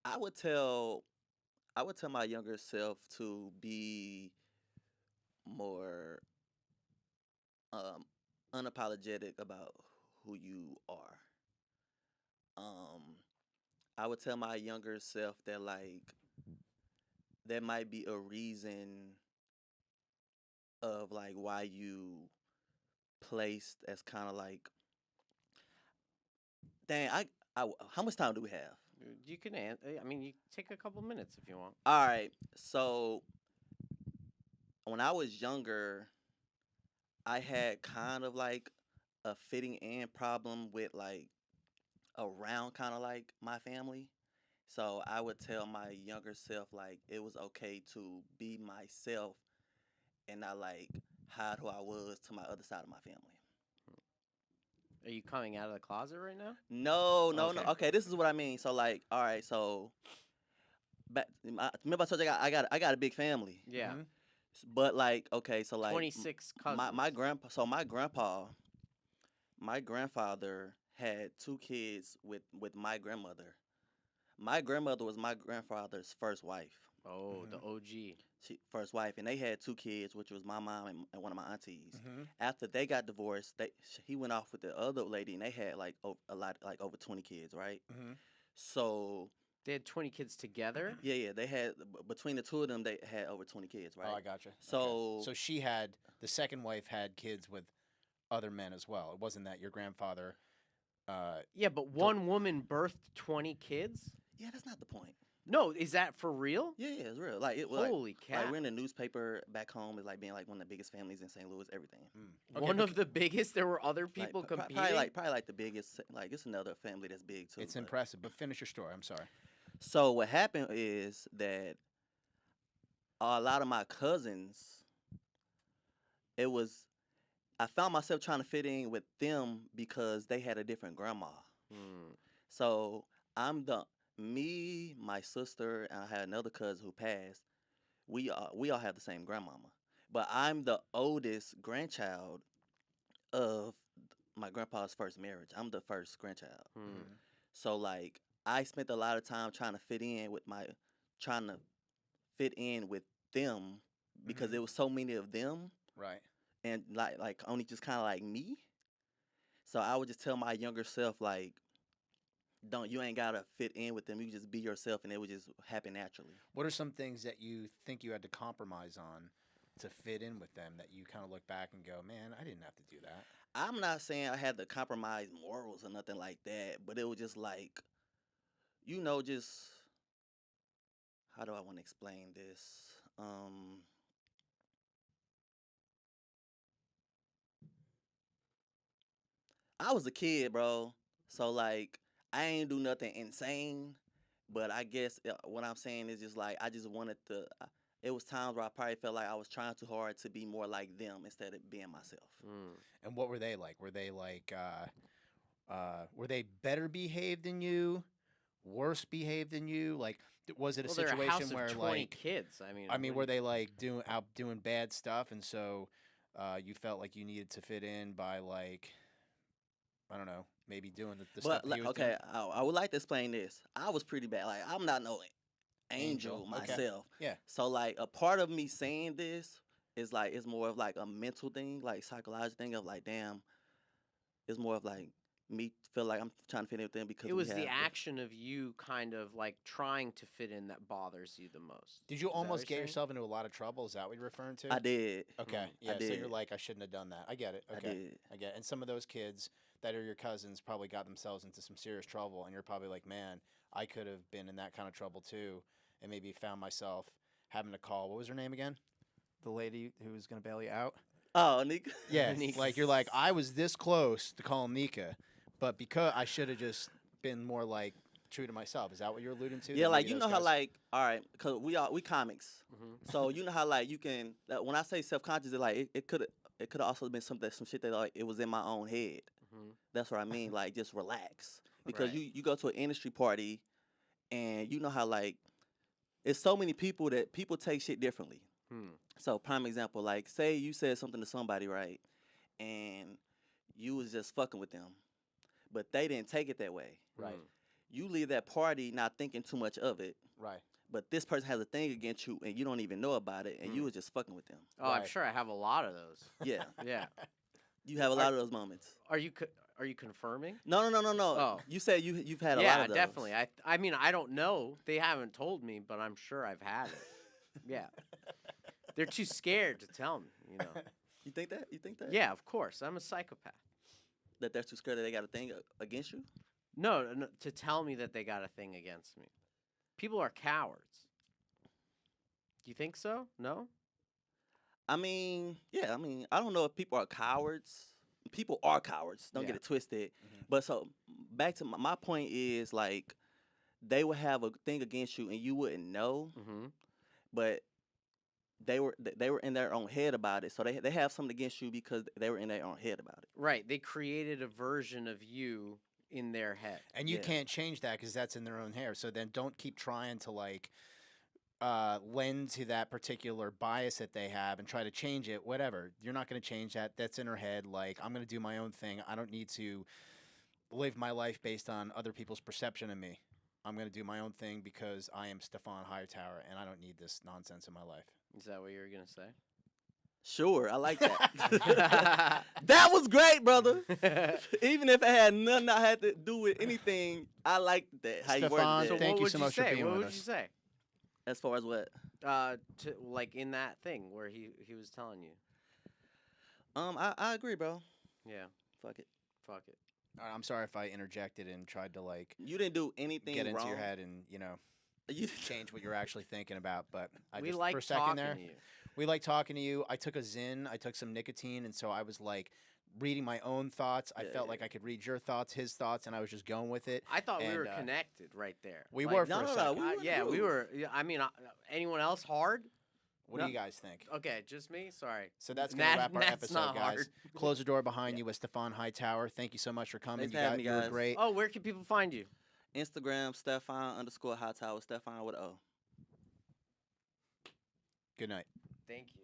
I would tell my younger self to be more um unapologetic about who you are. Um I would tell my younger self that like there might be a reason of like why you placed as kind of like dang how much time do we have? You can I mean, you take a couple minutes if you want. All right. So when I was younger, I had kind of like a fitting in problem with like around kind of like my family. So I would tell my younger self like it was okay to be myself and not like hide who I was to my other side of my family. Are you coming out of the closet right now? No, no, no. Okay. Okay, this is what I mean. So like, all right, so remember I told you I got a big family. Yeah. Mhm. But like, okay, so like 26 cousins. my grandfather had two kids with my grandmother. My grandmother was my grandfather's first wife. Oh, the Mhm. OG. First wife, and they had two kids, which was my mom and one of my aunties. Mhm. After they got divorced, he went off with the other lady, and they had like a lot, like over 20 kids, right? Mhm. So They had 20 kids together? yeah, they had between the two of them, they had over 20 kids, right? Oh, I gotcha. Okay. So So she had the second wife had kids with other men as well. It wasn't that your grandfather. Yeah, but one woman birthed 20 kids? yeah, that's not the point. No, is that for real? Yeah, it's real. Like it was Holy cow. like we're in the newspaper back home. It's like being like one of the biggest families in St. Louis. Everything. Okay, One of the biggest? There were other Like, people competing? probably like the biggest. Like it's another family that's big too. It's but- impressive, but finish your story. I'm sorry. So what happened is that a lot of my cousins, it was I found myself trying to fit in with them because they had a different grandma. Hmm. So my sister, and I had another cousin who passed. We all have the same grandmama, but I'm the oldest grandchild of my grandpa's first marriage. I'm the first grandchild. Hmm. So like I spent a lot of time trying to fit in with them because Mhm. there was so many of them Right. and like only just kind of like me. So I would just tell my younger self like, don't you ain't gotta fit in with them. You just be yourself, and it would just happen naturally. What are some things that you think you had to compromise on to fit in with them that you kind of look back and go, man, I didn't have to do that? I'm not saying I had to compromise morals or nothing like that, but it was just like, just how do I want to explain this? I was a kid, bro. So like I ain't do nothing insane, but I guess what I'm saying is just like I just wanted to. It was times where I probably felt like I was trying too hard to be more like them instead of being myself. Hmm. And what were they like? Were they better behaved than you? Worse behaved than you? Like, was it a Well, they're a situation house of where 20 like, kids. I mean, what were do you- they like doing bad stuff, and so you felt like you needed to fit in by like, I don't know, maybe doing the stuff But that he like, was doing? okay, I would like to explain this. I was pretty bad. Like I'm not no angel Okay. myself. Yeah. So like a part of me saying this is like it's more of like a mental thing, like psychological thing of like damn. It's more of like me feel like I'm trying to fit in with them because It we was have the action of you kind of like trying to fit in that bothers you the most. Did you Is that what almost you're get saying? yourself into a lot of trouble? Is that what you're referring to? I did. Okay. Mm. Yeah. I So you're did. like, I shouldn't have done that. I get it. I Okay. did. I get it. And some of those kids that are your cousins probably got themselves into some serious trouble, and you're probably like, man, I could have been in that kind of trouble too, and maybe found myself having to call. What was her name again? The lady who was going to bail you out. Oh, Nick. Yeah. Nika. Like you're like, I was this close to calling Nika, but because I should have just been more like true to myself. Is that what you're alluding to? Yeah, That like maybe you those know how guys- like all right, cause we comics, Mhm. so you know how like you can when I say self conscious, like it could have also been some shit that like it was in my own head. Mhm. That's what I mean. Like just relax because Right. you go to an industry party, and you know how like it's so many people that people take shit differently. Hmm. So prime example, like say you said something to somebody, right, and you was just fucking with them, but they didn't take it that way. Right. Mm. you leave that party not thinking too much of it, Right. but this person has a thing against you and you don't even know about it, and you was just fucking with them. Oh, I'm Right. sure I have a lot of those. Yeah, Yeah. you have a lot of those moments. Are you confirming? No. Oh. You said you've had a Yeah, lot of those. definitely. I mean, I don't know. They haven't told me, but I'm sure I've had it. Yeah. They're too scared to tell me, you know. You think that? You think that? Yeah, of course. I'm a psychopath. That they're too scared that they got a thing against you? No, to tell me that they got a thing against me. People are cowards. Do you think so? No? I mean, yeah. I mean, I don't know if people are cowards. People are cowards. Don't get Yeah. it twisted. Mhm. But so back to my point is like they would have a thing against you and you wouldn't know, Mm-hmm. but they were in their own head about it. So they have something against you because they were in their own head about it. Right. They created a version of you in their head. And you Yeah. can't change that because that's in their own hair. So then don't keep trying to like lend to that particular bias that they have and try to change it. Whatever. You're not going to change that. That's in her head. Like, I'm going to do my own thing. I don't need to live my life based on other people's perception of me. I'm going to do my own thing because I am Stephon Hightower and I don't need this nonsense in my life. Is that what you were going to say? Sure, I like that. That was great, brother. Even if it had nothing I had to do with anything, I liked that. How you Stephon, worded So that. thank what you would so you much for say? being What with would us. you say? As far as what? To like in that thing where he was telling you. I agree, bro. Yeah. Fuck it. Fuck it. All right, I'm sorry if I interjected and tried to like You didn't do anything get into wrong. your head and, You change what you're actually thinking about. But I We just like for a second talking there, to you. we like talking to you. I took a Zyn, I took some nicotine, and so I was like reading my own thoughts. I Yeah, felt yeah. like I could read your thoughts, his thoughts, and I was just going with it. I thought we And, were connected right there. We Like, were for No, a no, no, second. we were in a yeah, we groove. were. Yeah, I mean, anyone else hard? What No. do you guys think? Okay, just me. Sorry. So that's going to wrap our That's episode, not guys. hard. Close the door behind you with Stephon Hightower. Thank you so much for coming. Thanks for having me, You were guys. great. Oh, where can people find you? Instagram, Stephon_Hightower, Stephon with an O. Good night. Thank you.